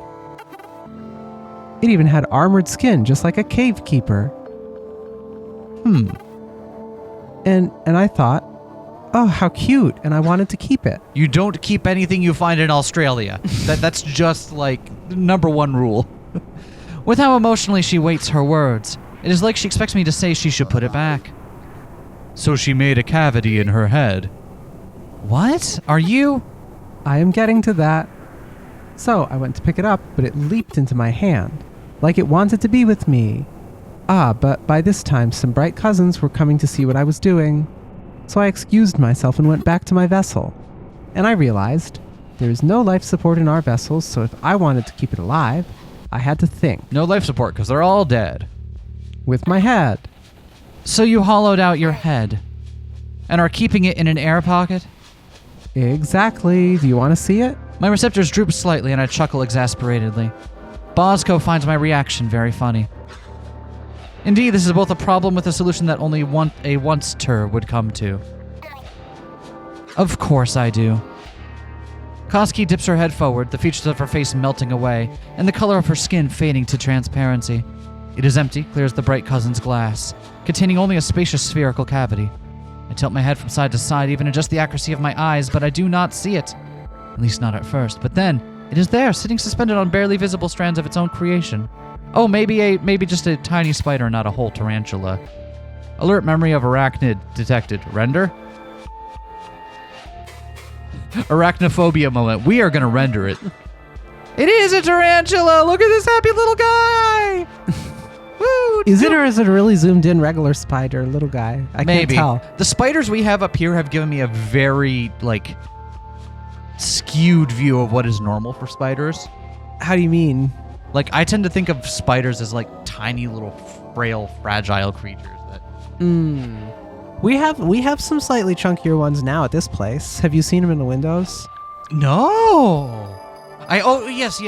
It even had armored skin, just like a cave keeper. And I thought, oh, how cute, and I wanted to keep it. You don't keep anything you find in Australia. That's just like #1 rule. With how emotionally she weights her words, it is like she expects me to say she should put it back. So she made a cavity in her head. What? Are you? I am getting to that. So I went to pick it up, but it leaped into my hand, like it wanted to be with me. But by this time, some bright cousins were coming to see what I was doing. So I excused myself and went back to my vessel. And I realized there is no life support in our vessels, so if I wanted to keep it alive, I had to think. No life support, because they're all dead. With my head. So you hollowed out your head and are keeping it in an air pocket? Exactly. Do you want to see it? My receptors droop slightly and I chuckle exasperatedly. Bosco finds my reaction very funny. Indeed, this is both a problem with a solution that only a once-ter would come to. Of course I do. Koski dips her head forward, the features of her face melting away, and the color of her skin fading to transparency. It is empty, clear as the bright cousin's glass, containing only a spacious spherical cavity. I tilt my head from side to side, even adjust the accuracy of my eyes, but I do not see it. At least not at first. But then, it is there, sitting suspended on barely visible strands of its own creation. Oh, maybe just a tiny spider, not a whole tarantula. Alert memory of arachnid detected. Render? Arachnophobia moment. We are going to render it. It is a tarantula! Look at this happy little guy! Woo! Is it, or is it a really zoomed in regular spider, little guy? I can't tell. The spiders we have up here have given me a very, skewed view of what is normal for spiders. How do you mean? I tend to think of spiders as, tiny little frail, fragile creatures that... We have some slightly chunkier ones now at this place. Have you seen them in the windows? No! Yes,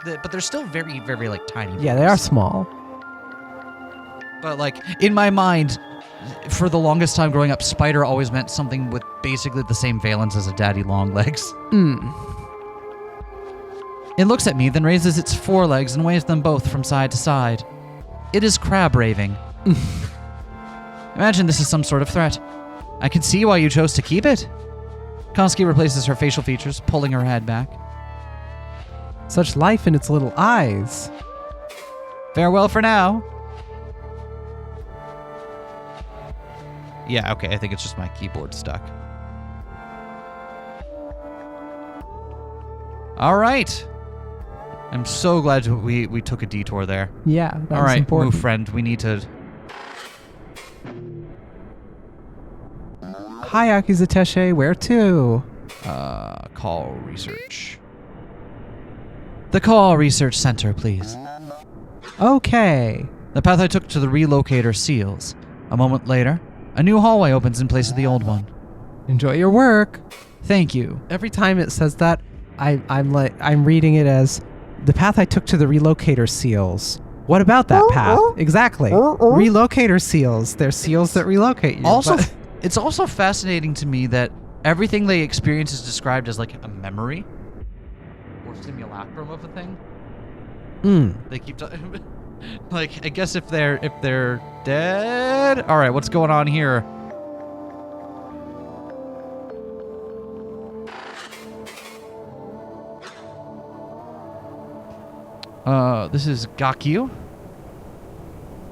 but they're still very, very, tiny. Yeah, they are small. But, in my mind, for the longest time growing up, spider always meant something with basically the same valence as a daddy long legs. It looks at me, then raises its forelegs and waves them both from side to side. It is crab raving. Imagine this is some sort of threat. I can see why you chose to keep it. Koski replaces her facial features, pulling her head back. Such life in its little eyes. Farewell for now. Yeah, okay, I think it's just my keyboard stuck. All right. I'm so glad we took a detour there. Yeah, that All was right, important. move friend, we need to... Hi, Akizateshe, where to? Call research. The call research center, please. Okay. The path I took to the relocator seals. A moment later, a new hallway opens in place of the old one. Enjoy your work. Thank you. Every time it says that, I'm reading it as the path I took to the relocator seals. What about that path? Exactly. Relocator seals. They're seals that relocate you. Also, it's also fascinating to me that everything they experience is described as like a memory or simulacrum of a thing. They keep like, I guess if they're dead. All right, what's going on here? This is Gakyu.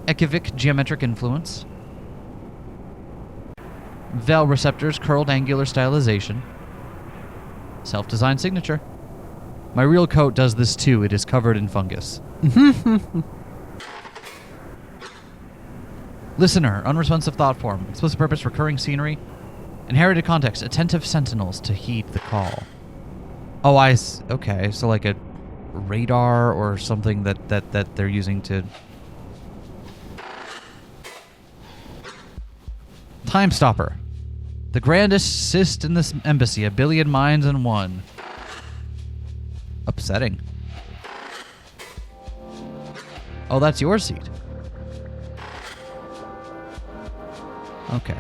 Ekivic geometric influence. Vel receptors, curled angular stylization. Self-designed signature. My real coat does this too. It is covered in fungus. Listener, unresponsive thought form. Explicit purpose, recurring scenery. Inherited context, attentive sentinels to heed the call. Oh, okay, so like a radar or something that they're using to... Time stopper. The grandest cyst in this embassy, 1 billion minds in one. Upsetting. Oh, that's your seat. Okay.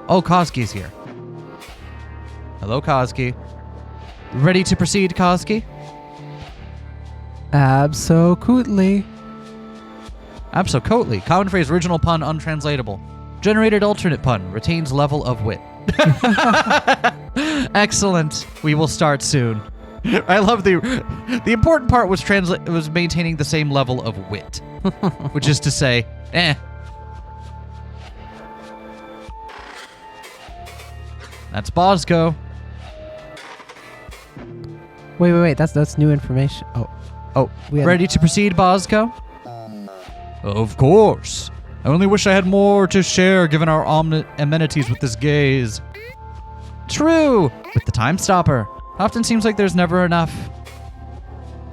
Oh, Koski's here. Hello, Koski. Ready to proceed, Koski? Absolutely. Absolutely. Common phrase, original pun, untranslatable. Generated alternate pun, retains level of wit. Excellent. We will start soon. I love the important part was maintaining the same level of wit, which is to say, That's Bosco. Wait. That's new information. Oh. Ready to proceed, Bosco? Of course. I only wish I had more to share given our amenities with this gaze. True. With the time stopper. Often seems like there's never enough.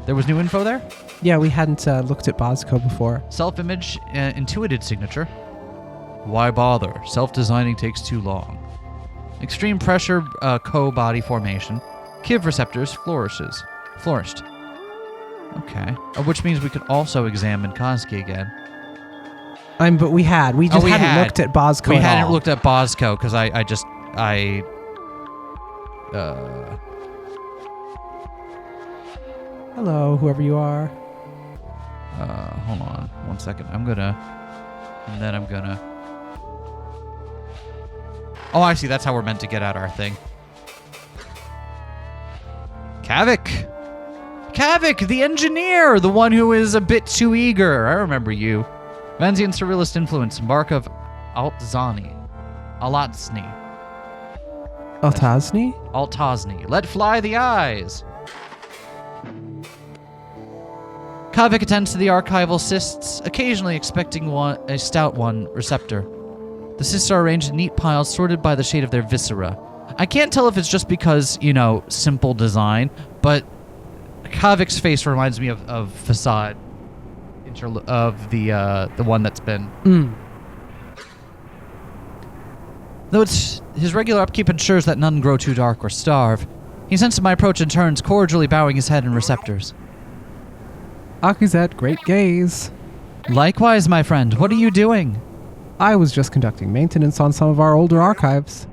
There was new info there? Yeah, we hadn't looked at Bosco before. Self-image, intuited signature. Why bother? Self-designing takes too long. Extreme pressure, co-body formation. Kiv receptors flourished. Okay. Which means we could also examine Koski again. But we hadn't looked at Bosco. We hadn't looked at Bosco because Hello, whoever you are. Hold on 1 second. Oh, I see. That's how we're meant to get at our thing. Kavik, the engineer, the one who is a bit too eager. I remember you. Vanzian surrealist influence, mark of Altazni. Let fly the eyes. Kavik attends to the archival cysts, occasionally expecting a stout one receptor. The cysts are arranged in neat piles sorted by the shade of their viscera. I can't tell if it's just because, simple design, but Kavik's face reminds me of Facade, of the one that's been... Though it's his regular upkeep ensures that none grow too dark or starve. He senses my approach and turns, cordially bowing his head in receptors. Akuzet, great gaze. Likewise, my friend. What are you doing? I was just conducting maintenance on some of our older archives.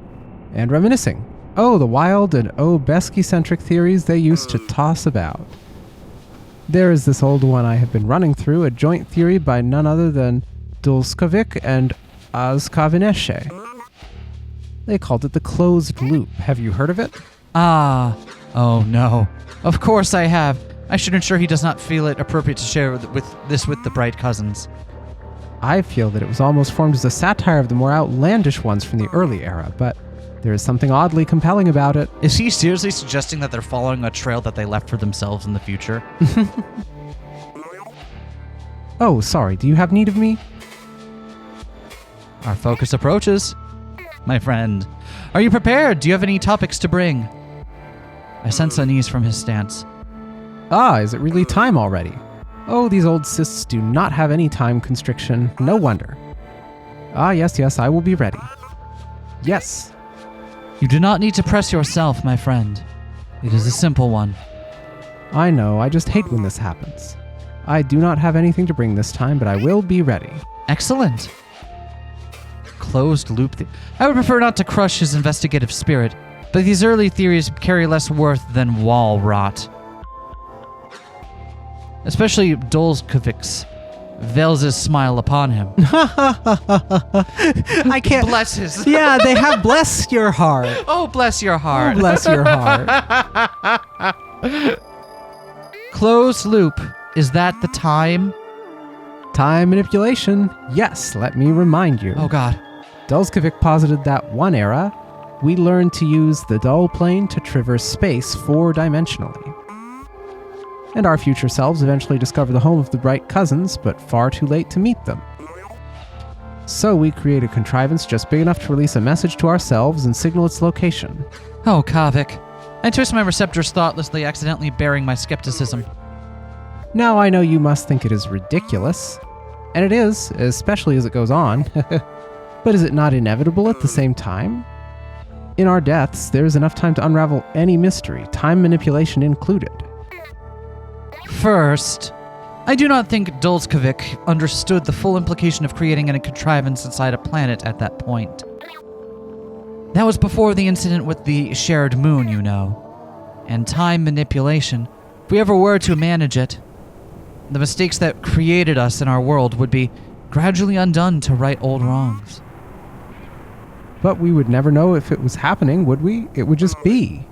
And reminiscing. Oh, the wild and Besky-centric theories they used to toss about. There is this old one I have been running through, a joint theory by none other than Dulskovic and Azkavineshe. They called it the closed loop. Have you heard of it? Oh no. Of course I have. I should ensure he does not feel it appropriate to share with the bright cousins. I feel that it was almost formed as a satire of the more outlandish ones from the early era, but there is something oddly compelling about it. Is he seriously suggesting that they're following a trail that they left for themselves in the future? Oh, sorry, do you have need of me? Our focus approaches. My friend, are you prepared? Do you have any topics to bring? I sense unease from his stance. Ah, is it really time already? Oh, these old cysts do not have any time constriction. No wonder. Ah, yes, I will be ready. Yes. You do not need to press yourself, my friend. It is a simple one. I know, I just hate when this happens. I do not have anything to bring this time, but I will be ready. Excellent. Closed loop. I would prefer not to crush his investigative spirit, but these early theories carry less worth than wall rot. Especially Dolzkovik's. Veils' smile upon him. I can't. Bless his. Yeah, they have bless your heart. Oh, bless your heart. Oh, bless your heart. Closed loop. Is that the time? Time manipulation. Yes, let me remind you. Oh, God. Dolzkovic posited that one era, we learned to use the dull plane to traverse space four-dimensionally. And our future selves eventually discover the home of the bright cousins, but far too late to meet them. So we create a contrivance just big enough to release a message to ourselves and signal its location. Oh, Kavik. I twist my receptors thoughtlessly, accidentally bearing my skepticism. Now I know you must think it is ridiculous, and it is, especially as it goes on. But is it not inevitable at the same time? In our deaths, there is enough time to unravel any mystery, time manipulation included. First, I do not think Dolzkovic understood the full implication of creating a contrivance inside a planet at that point. That was before the incident with the shared moon, you know. And time manipulation, if we ever were to manage it, the mistakes that created us in our world would be gradually undone to right old wrongs. But we would never know if it was happening, would we? It would just be.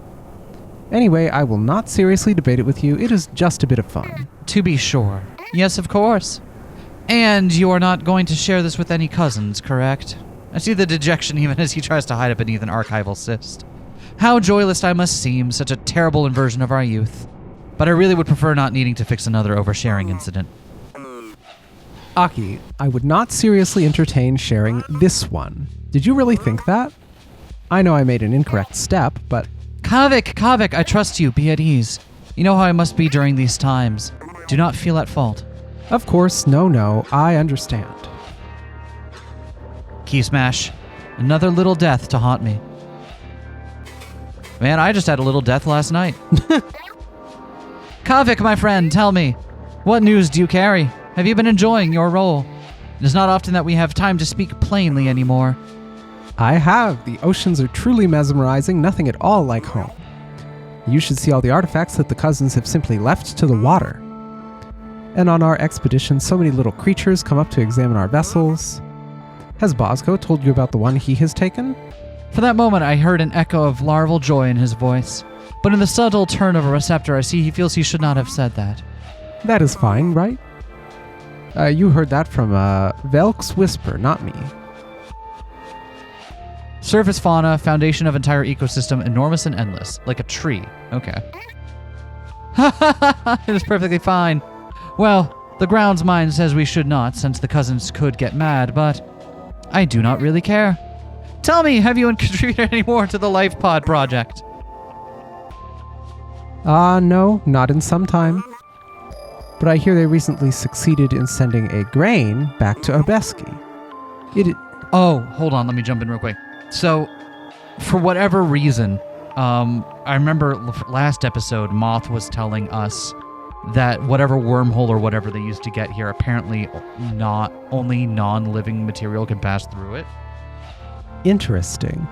Anyway, I will not seriously debate it with you. It is just a bit of fun. To be sure. Yes, of course. And you are not going to share this with any cousins, correct? I see the dejection even as he tries to hide it beneath an archival cyst. How joyless I must seem, such a terrible inversion of our youth. But I really would prefer not needing to fix another oversharing incident. Aki, I would not seriously entertain sharing this one. Did you really think that? I know I made an incorrect step, but... Kavik, I trust you. Be at ease. You know how I must be during these times. Do not feel at fault. Of course, no, I understand. Key smash. Another little death to haunt me. Man, I just had a little death last night. Kavik, my friend, tell me. What news do you carry? Have you been enjoying your role? It is not often that we have time to speak plainly anymore. I have. The oceans are truly mesmerizing, nothing at all like home. You should see all the artifacts that the cousins have simply left to the water. And on our expedition, so many little creatures come up to examine our vessels. Has Bosco told you about the one he has taken? For that moment, I heard an echo of larval joy in his voice. But in the subtle turn of a receptor, I see he feels he should not have said that. That is fine, right? You heard that from Velk's whisper, not me. Surface fauna, foundation of entire ecosystem, enormous and endless, like a tree. Okay. It is perfectly fine. Well, the grounds mind says we should not, since the cousins could get mad, but I do not really care. Tell me, have you contributed any more to the Life Pod project? No, not in some time. But I hear they recently succeeded in sending a grain back to Obeski. Oh, hold on, let me jump in real quick. So, for whatever reason, I remember last episode, Moth was telling us that whatever wormhole or whatever they used to get here, apparently not only non-living material can pass through it. Interesting.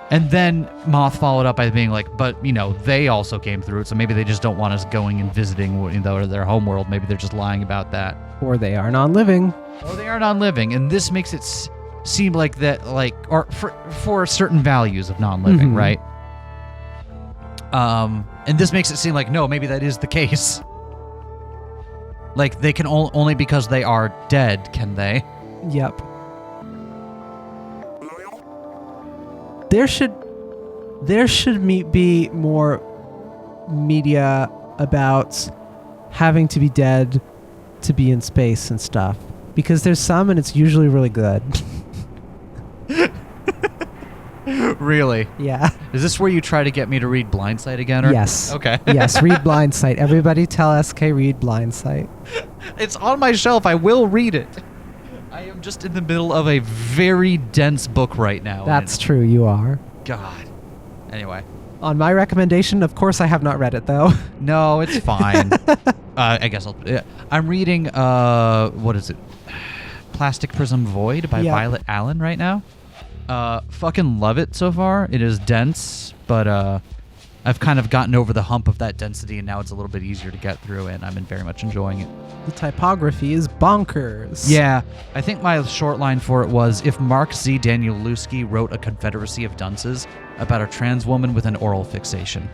And then Moth followed up by being like, but, you know, they also came through it, so maybe they just don't want us going and visiting their homeworld. Maybe they're just lying about that. Or they are non-living. Or they are non-living, and this makes it seem like that, like, or for certain values of non-living, right? And this makes it seem like, no, maybe that is the case. Like, they can only because they are dead, can they? Yep. There should be more media about having to be dead to be in space and stuff. Because there's some and it's usually really good. Really? Yeah. Is this where you try to get me to read Blindsight again? Or? Yes. Okay. Yes, read Blindsight. Everybody tell SK read Blindsight. It's on my shelf. I will read it. I am just in the middle of a very dense book right now. That's true, you are. God. Anyway. On my recommendation, of course I have not read it, though. No, it's fine. I guess I'm reading, what is it? Plastic Prism Void by Violet Allen right now. Fucking love it so far. It is dense, but I've kind of gotten over the hump of that density, and now it's a little bit easier to get through, and I'm very much enjoying it. The typography is bonkers. Yeah, I think my short line for it was, if Mark Z. Danielewski wrote a Confederacy of Dunces about a trans woman with an oral fixation.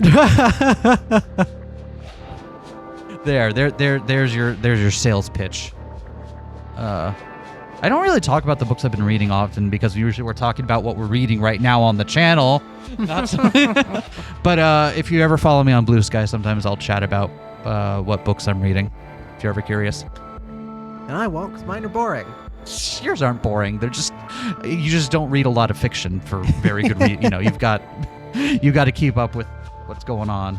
There's your sales pitch. I don't really talk about the books I've been reading often because usually we're talking about what we're reading right now on the channel. But if you ever follow me on Blue Sky, sometimes I'll chat about what books I'm reading, if you're ever curious. And I won't, because mine are boring. Yours aren't boring. They're just, you just don't read a lot of fiction for very good reason. You know, you've got to keep up with what's going on.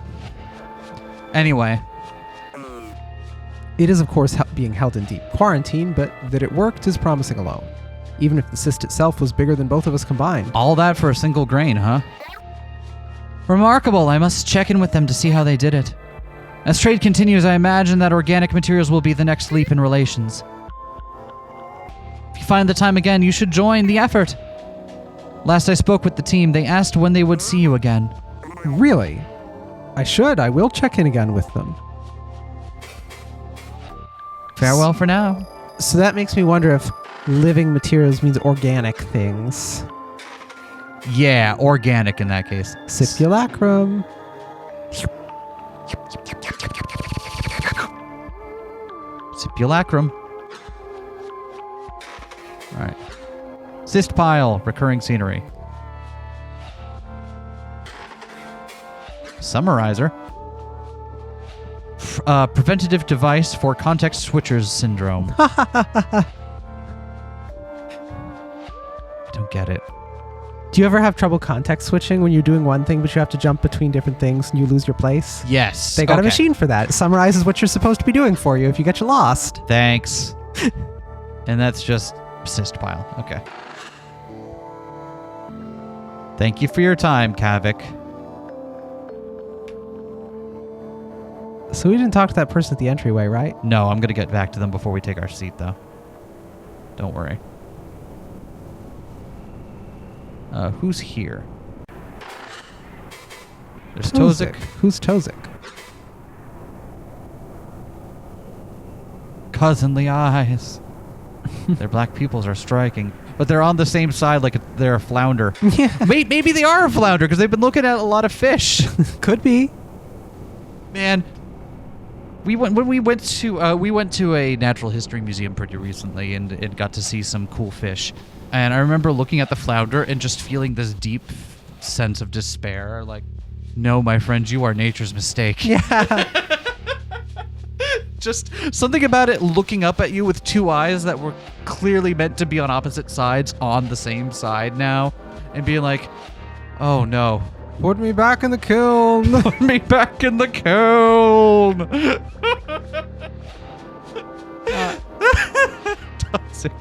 Anyway. It is, of course, being held in deep quarantine, but that it worked is promising alone. Even if the cyst itself was bigger than both of us combined. All that for a single grain, huh? Remarkable. I must check in with them to see how they did it. As trade continues, I imagine that organic materials will be the next leap in relations. If you find the time again, you should join the effort. Last I spoke with the team, they asked when they would see you again. Really? I should. I will check in again with them. Farewell for now. So that makes me wonder if living materials means organic things. Yeah, organic in that case. Simulacrum. Simulacrum. All right. Cyst pile, recurring scenery. Summarizer. Preventative device for context switchers syndrome. I don't get it. Do you ever have trouble context switching when you're doing one thing, but you have to jump between different things and you lose your place? Yes. They got a machine for that. It summarizes what you're supposed to be doing for you if you get you lost. Thanks. And that's just cyst pile. Okay. Thank you for your time, Kavik. So we didn't talk to that person at the entryway, right? No, I'm going to get back to them before we take our seat, though. Don't worry. Who's here? There's Tozik. Who's Tozik? Cousinly eyes. Their black pupils are striking. But they're on the same side like they're a flounder. Yeah. Maybe they are a flounder because they've been looking at a lot of fish. Could be. Man, we went to a natural history museum pretty recently and got to see some cool fish. And I remember looking at the flounder and just feeling this deep sense of despair. Like, no, my friend, you are nature's mistake. Yeah. Just something about it looking up at you with two eyes that were clearly meant to be on opposite sides on the same side now. And being like, oh no. Put me back in the kiln. Put me back in the kiln. Toxic.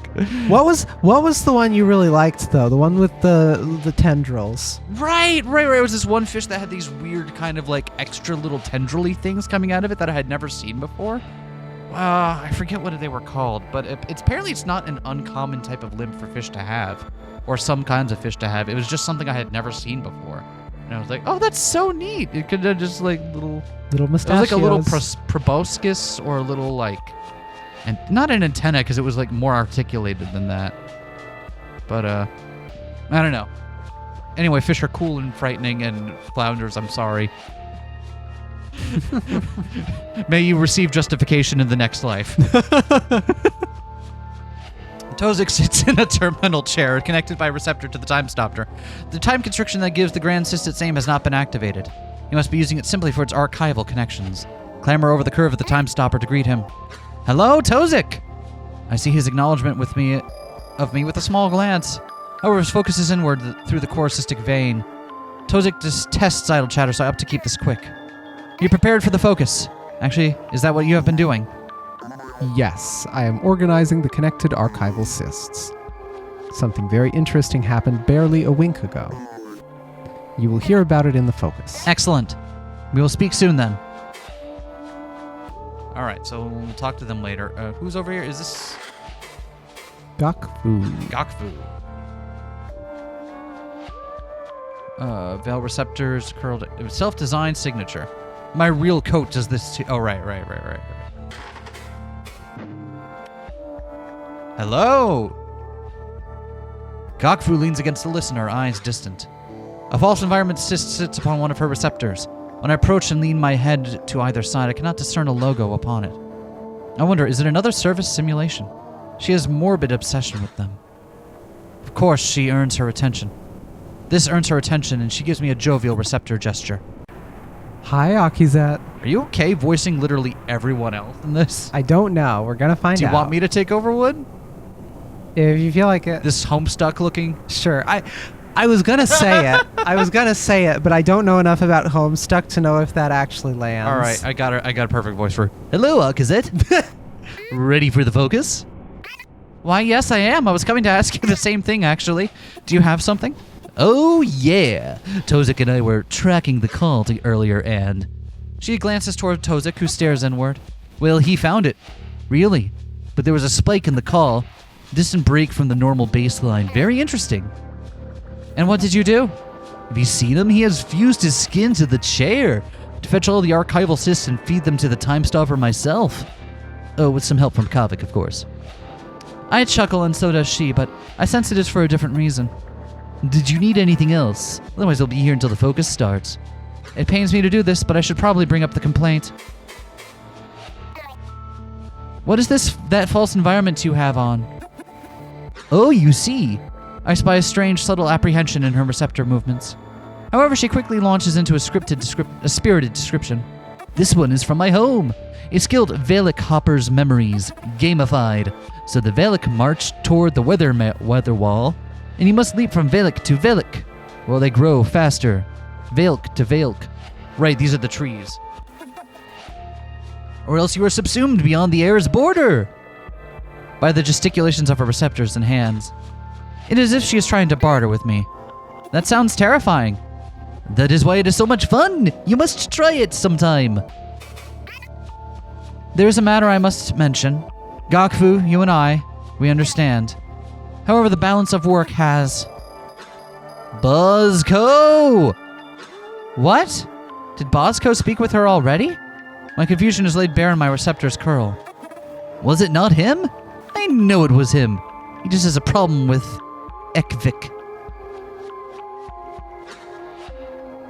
What was the one you really liked though? The one with the tendrils. Right. It was this one fish that had these weird kind of like extra little tendrily things coming out of it that I had never seen before. I forget what they were called, but apparently it's not an uncommon type of limb for fish to have, or some kinds of fish to have. It was just something I had never seen before. And I was like, oh, that's so neat. It could have just like little mustachios. It was like a little proboscis or a little like, and not an antenna because it was like more articulated than that. But I don't know. Anyway, fish are cool and frightening, and flounders, I'm sorry. May you receive justification in the next life. Tozik sits in a terminal chair connected by a receptor to the time stopper. The time constriction that gives the grand cyst its name has not been activated. You must be using it simply for its archival connections. Clamber over the curve of the time stopper to greet him. Hello, Tozik! I see his acknowledgement of me with a small glance. However, his focus is inward through the core cystic vein. Tozik detests idle chatter, so I opt to keep this quick. You prepared for the focus. Actually, is that what you have been doing? Yes, I am organizing the connected archival cysts. Something very interesting happened barely a wink ago. You will hear about it in the focus. Excellent. We will speak soon then. Alright, so we'll talk to them later. Who's over here? Is this... Gakfu. Gakfu. Veil receptors curled. Self-designed signature. My real coat does this too. Oh, right. Hello! Gakfu leans against the listener, eyes distant. A false environment sits upon one of her receptors. When I approach and lean my head to either side, I cannot discern a logo upon it. I wonder, is it another service simulation? She has morbid obsession with them. Of course, she earns her attention. This earns her attention, and she gives me a jovial receptor gesture. Hi, Akizet. Are you okay voicing literally everyone else in this? I don't know. We're gonna find out. Do you want me to take over Wood? If you feel like it. This Homestuck looking? Sure. I was gonna say it. But I don't know enough about Homestuck to know if that actually lands. All right, I got a perfect voice for. Hello, Akizet. Ready for the focus? Why, yes, I am. I was coming to ask you the same thing, actually. Do you have something? Oh, yeah. Tozik and I were tracking the call earlier, and... She glances toward Tozik, who stares inward. Well, he found it. Really. But there was a spike in the call. Distant break from the normal baseline. Very interesting. And what did you do? Have you seen him? He has fused his skin to the chair to fetch all the archival cysts and feed them to the time stopper myself. Oh, with some help from Kavik, of course. I chuckle, and so does she, but I sense it is for a different reason. Did you need anything else? Otherwise, I'll be here until the focus starts. It pains me to do this, but I should probably bring up the complaint. What is that false environment you have on? Oh, you see. I spy a strange, subtle apprehension in her receptor movements. However, she quickly launches into a spirited description. This one is from my home. It's skilled Velic Hopper's memories, gamified. So the Velic march toward the weather wall, and you must leap from Velic to Velic, while they grow faster. Velk to Velk. Right, these are the trees. Or else you are subsumed beyond the air's border by the gesticulations of her receptors and hands. It is as if she is trying to barter with me. That sounds terrifying. That is why it is so much fun. You must try it sometime. There is a matter I must mention. Gakfu, you and I, we understand. However, the balance of work has... Buzzco! What? Did Bozco speak with her already? My confusion is laid bare in my receptor's curl. Was it not him? I know it was him. He just has a problem with Ekvik.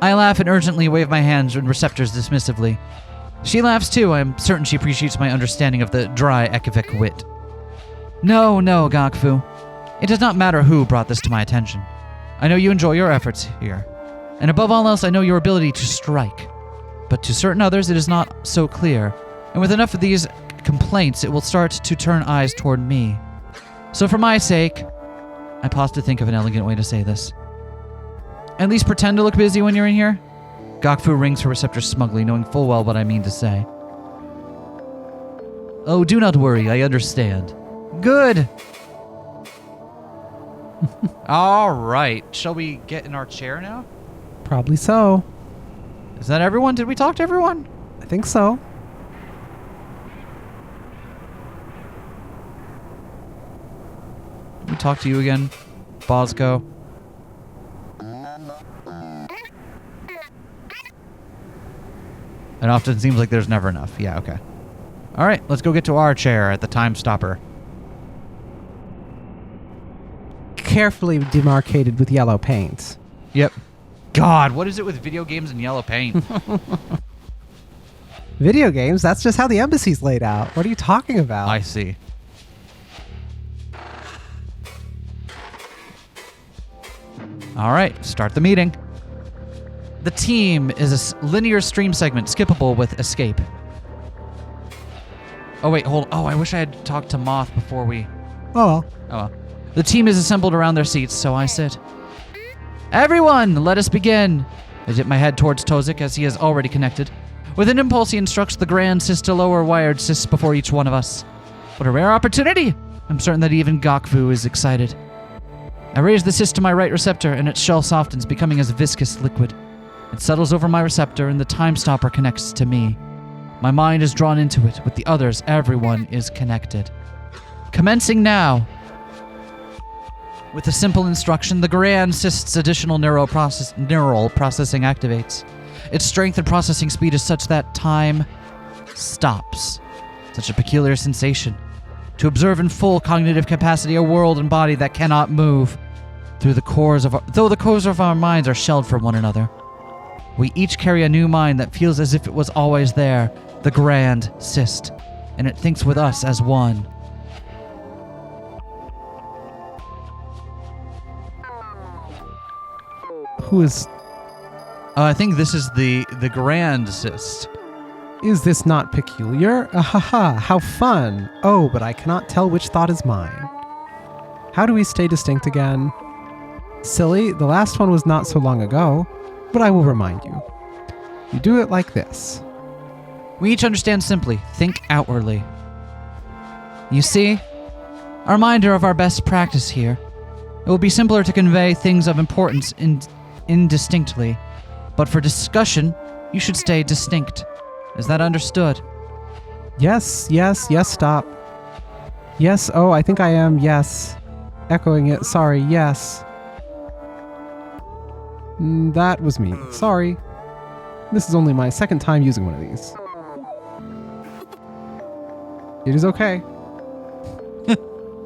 I laugh and urgently wave my hands and receptors dismissively. She laughs too. I am certain she appreciates my understanding of the dry Ekvik wit. No, Gakfu. It does not matter who brought this to my attention. I know you enjoy your efforts here. And above all else, I know your ability to strike. But to certain others, it is not so clear. And with enough of these complaints, it will start to turn eyes toward me. So for my sake, I pause to think of an elegant way to say this. At least pretend to look busy when you're in here. Gakfu rings her receptor smugly, knowing full well what I mean to say. Oh, do not worry, I understand. Good! Alright, shall we get in our chair now? Probably so. Is that everyone? Did we talk to everyone? I think so. Did we talk to you again, Bozco? It often seems like there's never enough. Yeah, okay. Alright, let's go get to our chair at the time stopper. Carefully demarcated with yellow paint. Yep. God, what is it with video games and yellow paint? Video games? That's just how the embassy's laid out. What are you talking about? I see. Alright, start the meeting. The team is a linear stream segment, skippable with escape. Oh wait, hold. Oh, I wish I had talked to Moth before we... Oh well. Oh well. The team is assembled around their seats, so I sit. Everyone, let us begin. I dip my head towards Tozik as he has already connected. With an impulse, he instructs the Grand Sis to lower wired Sis before each one of us. What a rare opportunity! I'm certain that even Gokvu is excited. I raise the Sis to my right receptor, and its shell softens, becoming as viscous liquid. It settles over my receptor, and the time stopper connects to me. My mind is drawn into it. With the others, everyone is connected. Commencing now. With a simple instruction, the Grand Sist's additional neural processing activates. Its strength and processing speed is such that time stops. Such a peculiar sensation. To observe in full cognitive capacity a world and body that cannot move. Though the cores of our minds are shelled from one another. We each carry a new mind that feels as if it was always there, the Grand Sist, and it thinks with us as one. Who is... I think this is the Grand Sist. Is this not peculiar? Ahaha, how fun. Oh, but I cannot tell which thought is mine. How do we stay distinct again? Silly, the last one was not so long ago, but I will remind you. You do it like this. We each understand simply. Think outwardly. You see? A reminder of our best practice here. It will be simpler to convey things of importance indistinctly, but for discussion, you should stay distinct. Is that understood? Yes, stop. Yes, oh, I think I am, yes. Echoing it, sorry, yes. That was me, sorry. This is only my second time using one of these. It is okay.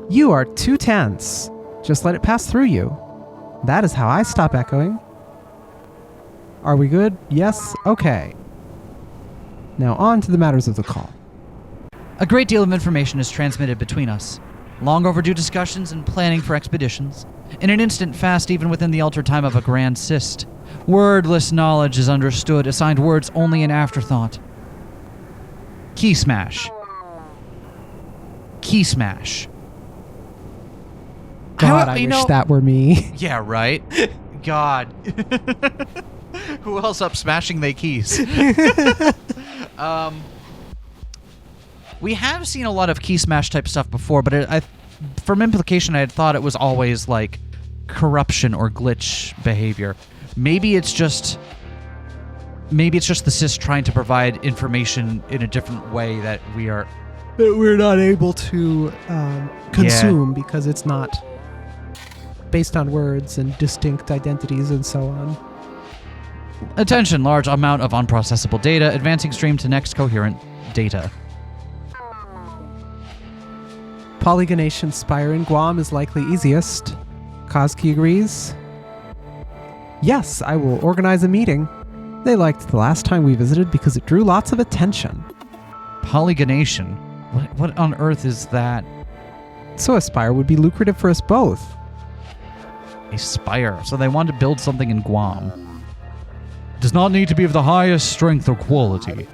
You are too tense. Just let it pass through you. That is how I stop echoing. Are we good? Yes? Okay. Now on to the matters of the call. A great deal of information is transmitted between us. Long overdue discussions and planning for expeditions. In an instant fast even within the altered time of a Grand Sist. Wordless knowledge is understood, assigned words only in afterthought. Key smash. Key smash. God, I wish that were me. Yeah, right? God. Who else up smashing they keys? We have seen a lot of key smash type stuff before, but from implication, I had thought it was always like corruption or glitch behavior. Maybe it's just the Sis trying to provide information in a different way that we're not able to consume because it's not based on words and distinct identities and so on. Attention, large amount of unprocessable data, advancing stream to next coherent data. Polygonation Spire in Guam is likely easiest. Koski agrees. Yes, I will organize a meeting. They liked the last time we visited because it drew lots of attention. Polygonation? What on earth is that? So a spire would be lucrative for us both. A spire. So they wanted to build something in Guam. Does not need to be of the highest strength or quality.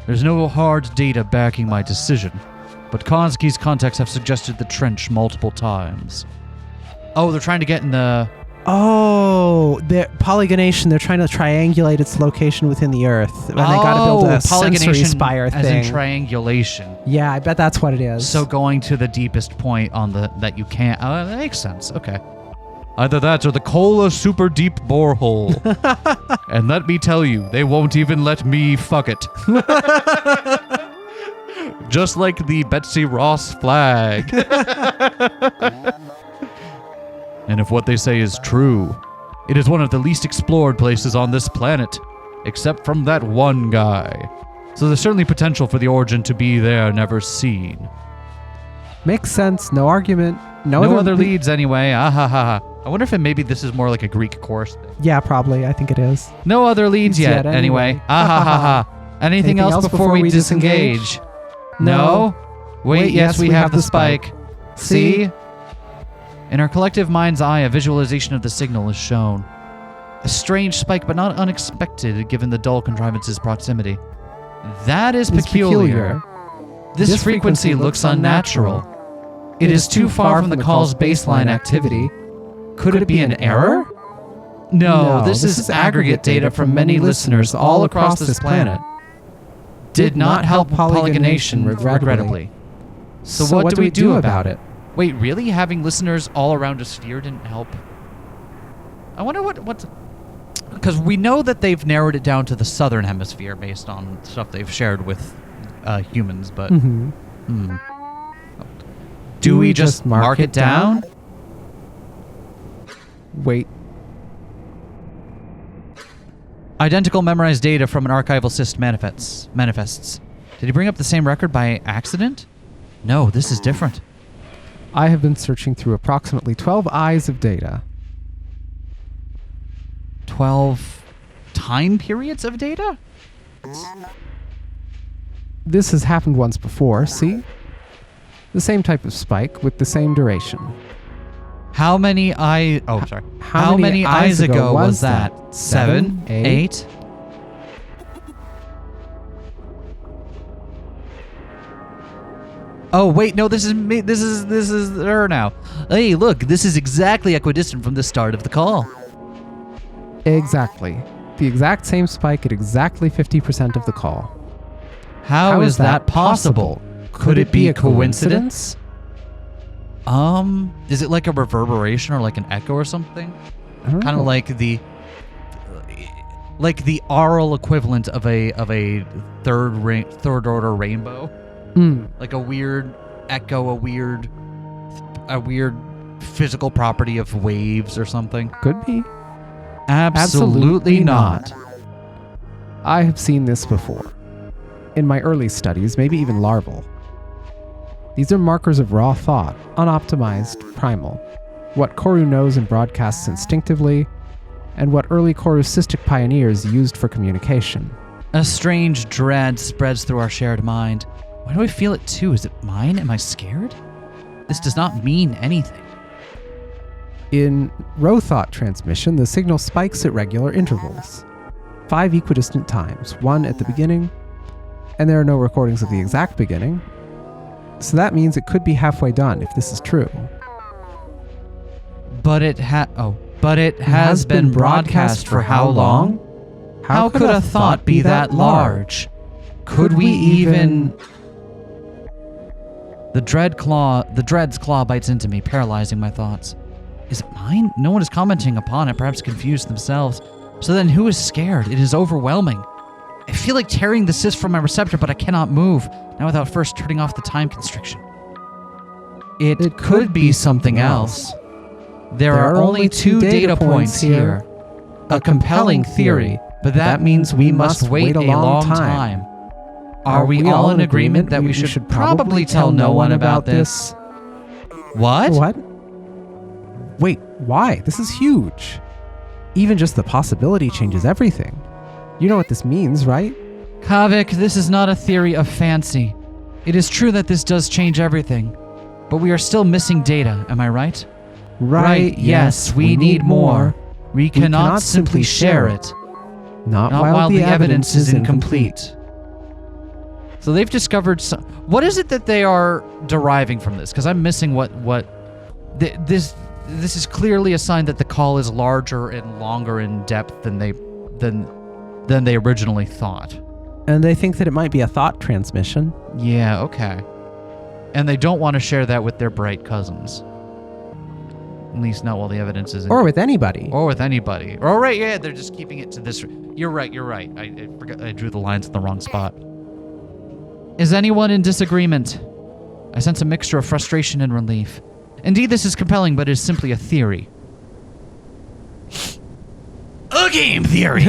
There's no hard data backing my decision, but Konski's contacts have suggested the trench multiple times. Oh, they're trying to get in the... Oh, the polygonation, they're trying to triangulate its location within the Earth. And they gotta build a sensory spire thing. As in triangulation. Yeah, I bet that's what it is. So going to the deepest point on that you can't... Oh, that makes sense. Okay. Either that or the Cola super deep borehole. And let me tell you, they won't even let me fuck it. Just like the Betsy Ross flag. And if what they say is true, it is one of the least explored places on this planet, except from that one guy. So there's certainly potential for the origin to be there, never seen. Makes sense. No argument. No other leads anyway. Ah-ha-ha. I wonder if maybe this is more like a Greek chorus thing. Yeah, probably. I think it is. No other leads yet anyway. Ah-ha-ha-ha. Anything else before we disengage? No? Wait, yes, we have the spike. See? In our collective mind's eye, a visualization of the signal is shown. A strange spike, but not unexpected given the dull contrivance's proximity. That is peculiar. This frequency looks unnatural. It is too far from the call's baseline activity. Could it be an error? No, this is aggregate data from many listeners all across this planet. Did not help polygonation, regrettably. So what do we do about it? Wait, really? Having listeners all around a sphere didn't help? I wonder what... Because we know that they've narrowed it down to the southern hemisphere based on stuff they've shared with humans, but... Do we just mark it down? Wait. Identical memorized data from an archival cyst manifests. Did he bring up the same record by accident? No, this is different. I have been searching through approximately 12 eyes of data. 12 time periods of data? This has happened once before, see? The same type of spike with the same duration. How many eyes ago was that? 7? 8? Oh wait, no, this is me. This is her now. Hey, look, this is exactly equidistant from the start of the call. Exactly. The exact same spike at exactly 50% of the call. How is that possible? Could it be a coincidence? Is it like a reverberation or like an echo or something? Kind of like the aural equivalent of a third order rainbow. Like a weird echo, a weird physical property of waves or something. Could be. Absolutely not. I have seen this before. In my early studies, maybe even larval. These are markers of raw thought, unoptimized, primal. What Corru knows and broadcasts instinctively, and what early Corru cystic pioneers used for communication. A strange dread spreads through our shared mind. Why do I feel it too? Is it mine? Am I scared? This does not mean anything. In row thought transmission, the signal spikes at regular intervals. 5 equidistant times, 1 at the beginning, and there are no recordings of the exact beginning. So that means it could be halfway done if this is true. But it has been broadcast for how long? How could a thought be that large? Could we even... The dread's claw bites into me, paralyzing my thoughts. Is it mine? No one is commenting upon it, perhaps confused themselves. So then who is scared? It is overwhelming. I feel like tearing the cyst from my receptor, but I cannot move, not without first turning off the time constriction. It could be something else. There are only 2 data points here. A compelling theory, but that means we must wait a long time. Are we all in agreement that we should probably tell no one about this? What? What? Wait, why? This is huge. Even just the possibility changes everything. You know what this means, right? Kavik, this is not a theory of fancy. It is true that this does change everything, but we are still missing data, am I right? Right, yes, we need more. We cannot simply share it. Not while the evidence is incomplete. So they've discovered some... What is it that they are deriving from this? Because I'm missing this is clearly a sign that the call is larger and longer in depth than they originally thought. And they think that it might be a thought transmission. Yeah, okay. And they don't want to share that with their bright cousins. At least not while the evidence is... Or with anybody. Or with anybody. Or right, yeah, they're just keeping it to this... You're right. I forgot, I drew the lines in the wrong spot. Is anyone in disagreement? I sense a mixture of frustration and relief. Indeed, this is compelling, but it is simply a theory. A game theory!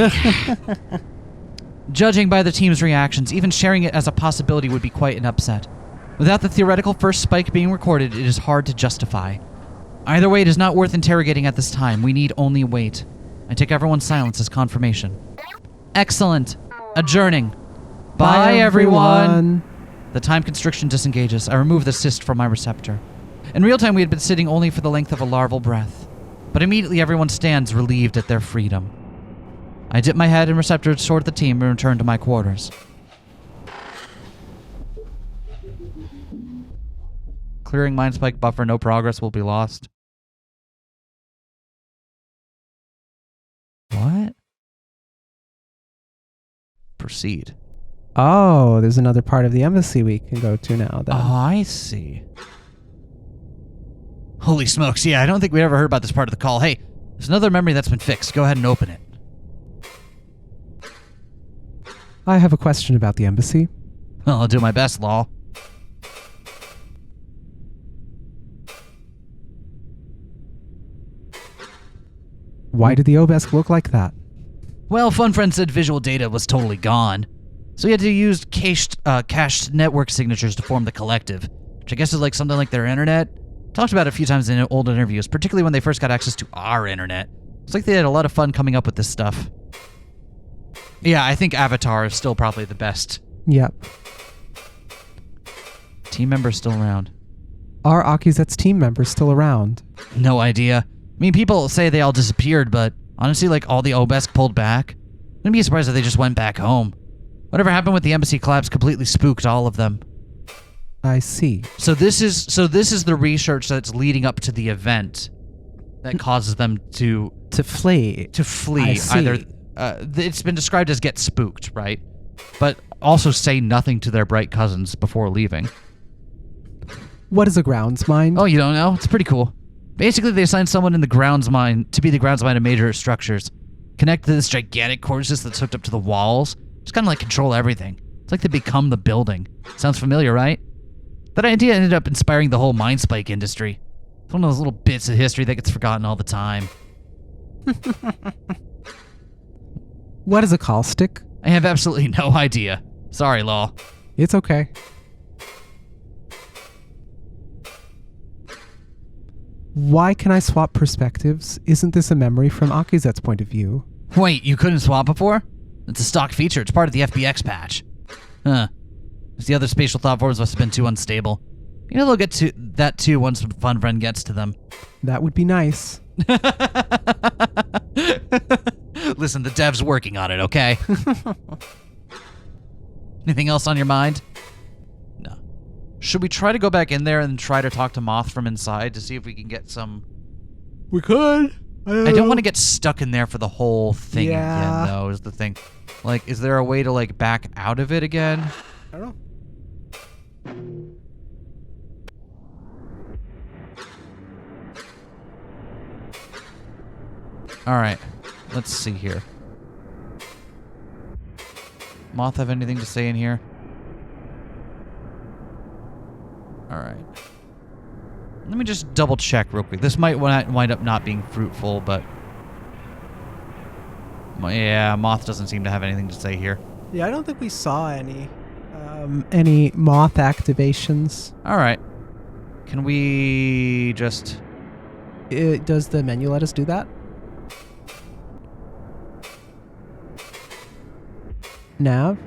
Judging by the team's reactions, even sharing it as a possibility would be quite an upset. Without the theoretical first spike being recorded, it is hard to justify. Either way, it is not worth interrogating at this time. We need only wait. I take everyone's silence as confirmation. Excellent. Adjourning. Bye, everyone. The time constriction disengages. I remove the cyst from my receptor. In real time, we had been sitting only for the length of a larval breath. But immediately everyone stands relieved at their freedom. I dip my head and receptor toward the team and return to my quarters. Clearing mine spike buffer, no progress will be lost. What? Proceed. Oh, there's another part of the embassy we can go to now then. Oh, I see. Holy smokes, yeah, I don't think we ever heard about this part of the call. Hey, there's another memory that's been fixed. Go ahead and open it. I have a question about the embassy. Well, I'll do my best, Law. Why did the obelisk look like that? Well, Fun Friend said visual data was totally gone, so he had to use cached network signatures to form the collective, which I guess is like something like their internet. Talked about it a few times in old interviews, particularly when they first got access to our internet. It's like they had a lot of fun coming up with this stuff. Yeah, I think Avatar is still probably the best. Yep. Team members still around. Are Akizet's team members still around? No idea. I mean, people say they all disappeared, but honestly, like, all the Obesk pulled back. Wouldn't be surprised if they just went back home. Whatever happened with the embassy collapse completely spooked all of them. I see. So this is the research that's leading up to the event that causes them to flee. To flee. I see. Either it's been described as get spooked, right? But also say nothing to their bright cousins before leaving. What is a grounds mind? Oh, you don't know? It's pretty cool. Basically, they assign someone in the grounds mine to be the grounds mine of major structures. Connect to this gigantic core system that's hooked up to the walls. Just kind of like control everything. It's like they become the building. Sounds familiar, right? That idea ended up inspiring the whole mine spike industry. It's one of those little bits of history that gets forgotten all the time. What is a caustic? I have absolutely no idea. Sorry, Law. It's okay. Why can I swap perspectives? Isn't this a memory from Akizet's point of view? Wait, you couldn't swap before? It's a stock feature. It's part of the FBX patch. Huh. The other spatial thought forms must have been too unstable. You know they'll get to that too once Fun Friend gets to them. That would be nice. Listen, the dev's working on it, okay? Anything else on your mind? No. Should we try to go back in there and try to talk to Moth from inside to see if we can get some... We could. I don't want to get stuck in there for the whole thing Yeah. again, though, is the thing. Like, is there a way to, like, back out of it again? I don't know. Alright, let's see here. Moth have anything to say in here? Alright. Let me just double check real quick. This might wind up not being fruitful, but... Yeah, Moth doesn't seem to have anything to say here. Yeah, I don't think we saw any moth activations. Alright. Can we just... Does the menu let us do that? Nav?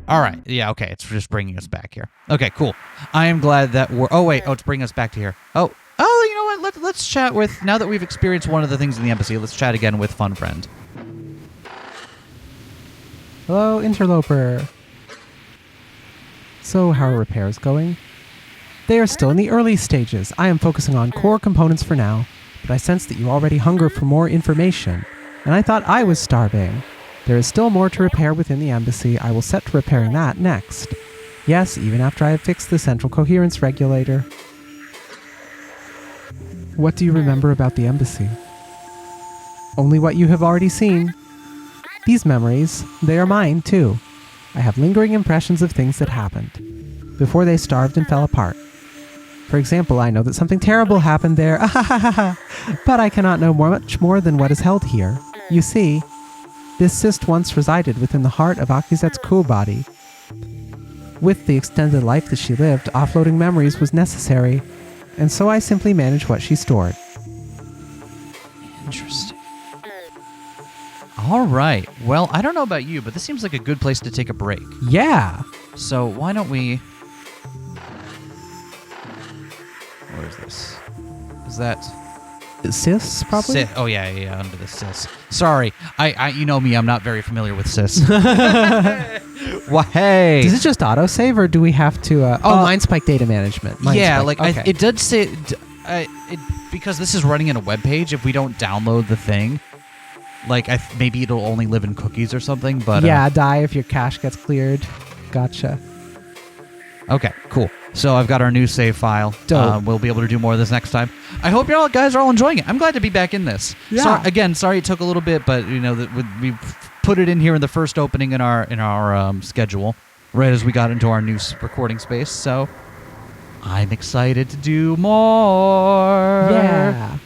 Alright, yeah, okay, it's just bringing us back here. Okay, cool. I am glad that we're... Oh, wait, it's bringing us back to here. Oh, you know what? Let's chat with... Now that we've experienced one of the things in the embassy, let's chat again with Fun Friend. Hello, interloper. So, how are repairs going? They are still in the early stages. I am focusing on core components for now, but I sense that you already hunger for more information, and I thought I was starving. There is still more to repair within the embassy. I will set to repairing that next. Yes, even after I have fixed the central coherence regulator. What do you remember about the embassy? Only what you have already seen. These memories, they are mine too. I have lingering impressions of things that happened, before they starved and fell apart. For example, I know that something terrible happened there, but I cannot know much more than what is held here. You see, this cyst once resided within the heart of Akizet's cool body. With the extended life that she lived, offloading memories was necessary, and so I simply managed what she stored. Interesting. All right. Well, I don't know about you, but this seems like a good place to take a break. Yeah! So why don't we... Where is this? Is that... Sys, probably? Oh, yeah, under the sys. Sorry. I you know me, I'm not very familiar with sys. Well, hey. Does it just autosave, or do we have to... MindSpike data management. Yeah, MindSpike, like okay. it did say... because this is running in a web page, if we don't download the thing, like maybe it'll only live in cookies or something, but... Yeah, die if your cache gets cleared. Gotcha. Okay, cool. So I've got our new save file. Dope. We'll be able to do more of this next time. I hope you guys are all enjoying it. I'm glad to be back in this. Yeah. Sorry it took a little bit, but we put it in here in the first opening in our schedule, right as we got into our new recording space. So I'm excited to do more. Yeah.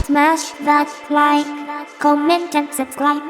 Smash that like, comment and subscribe.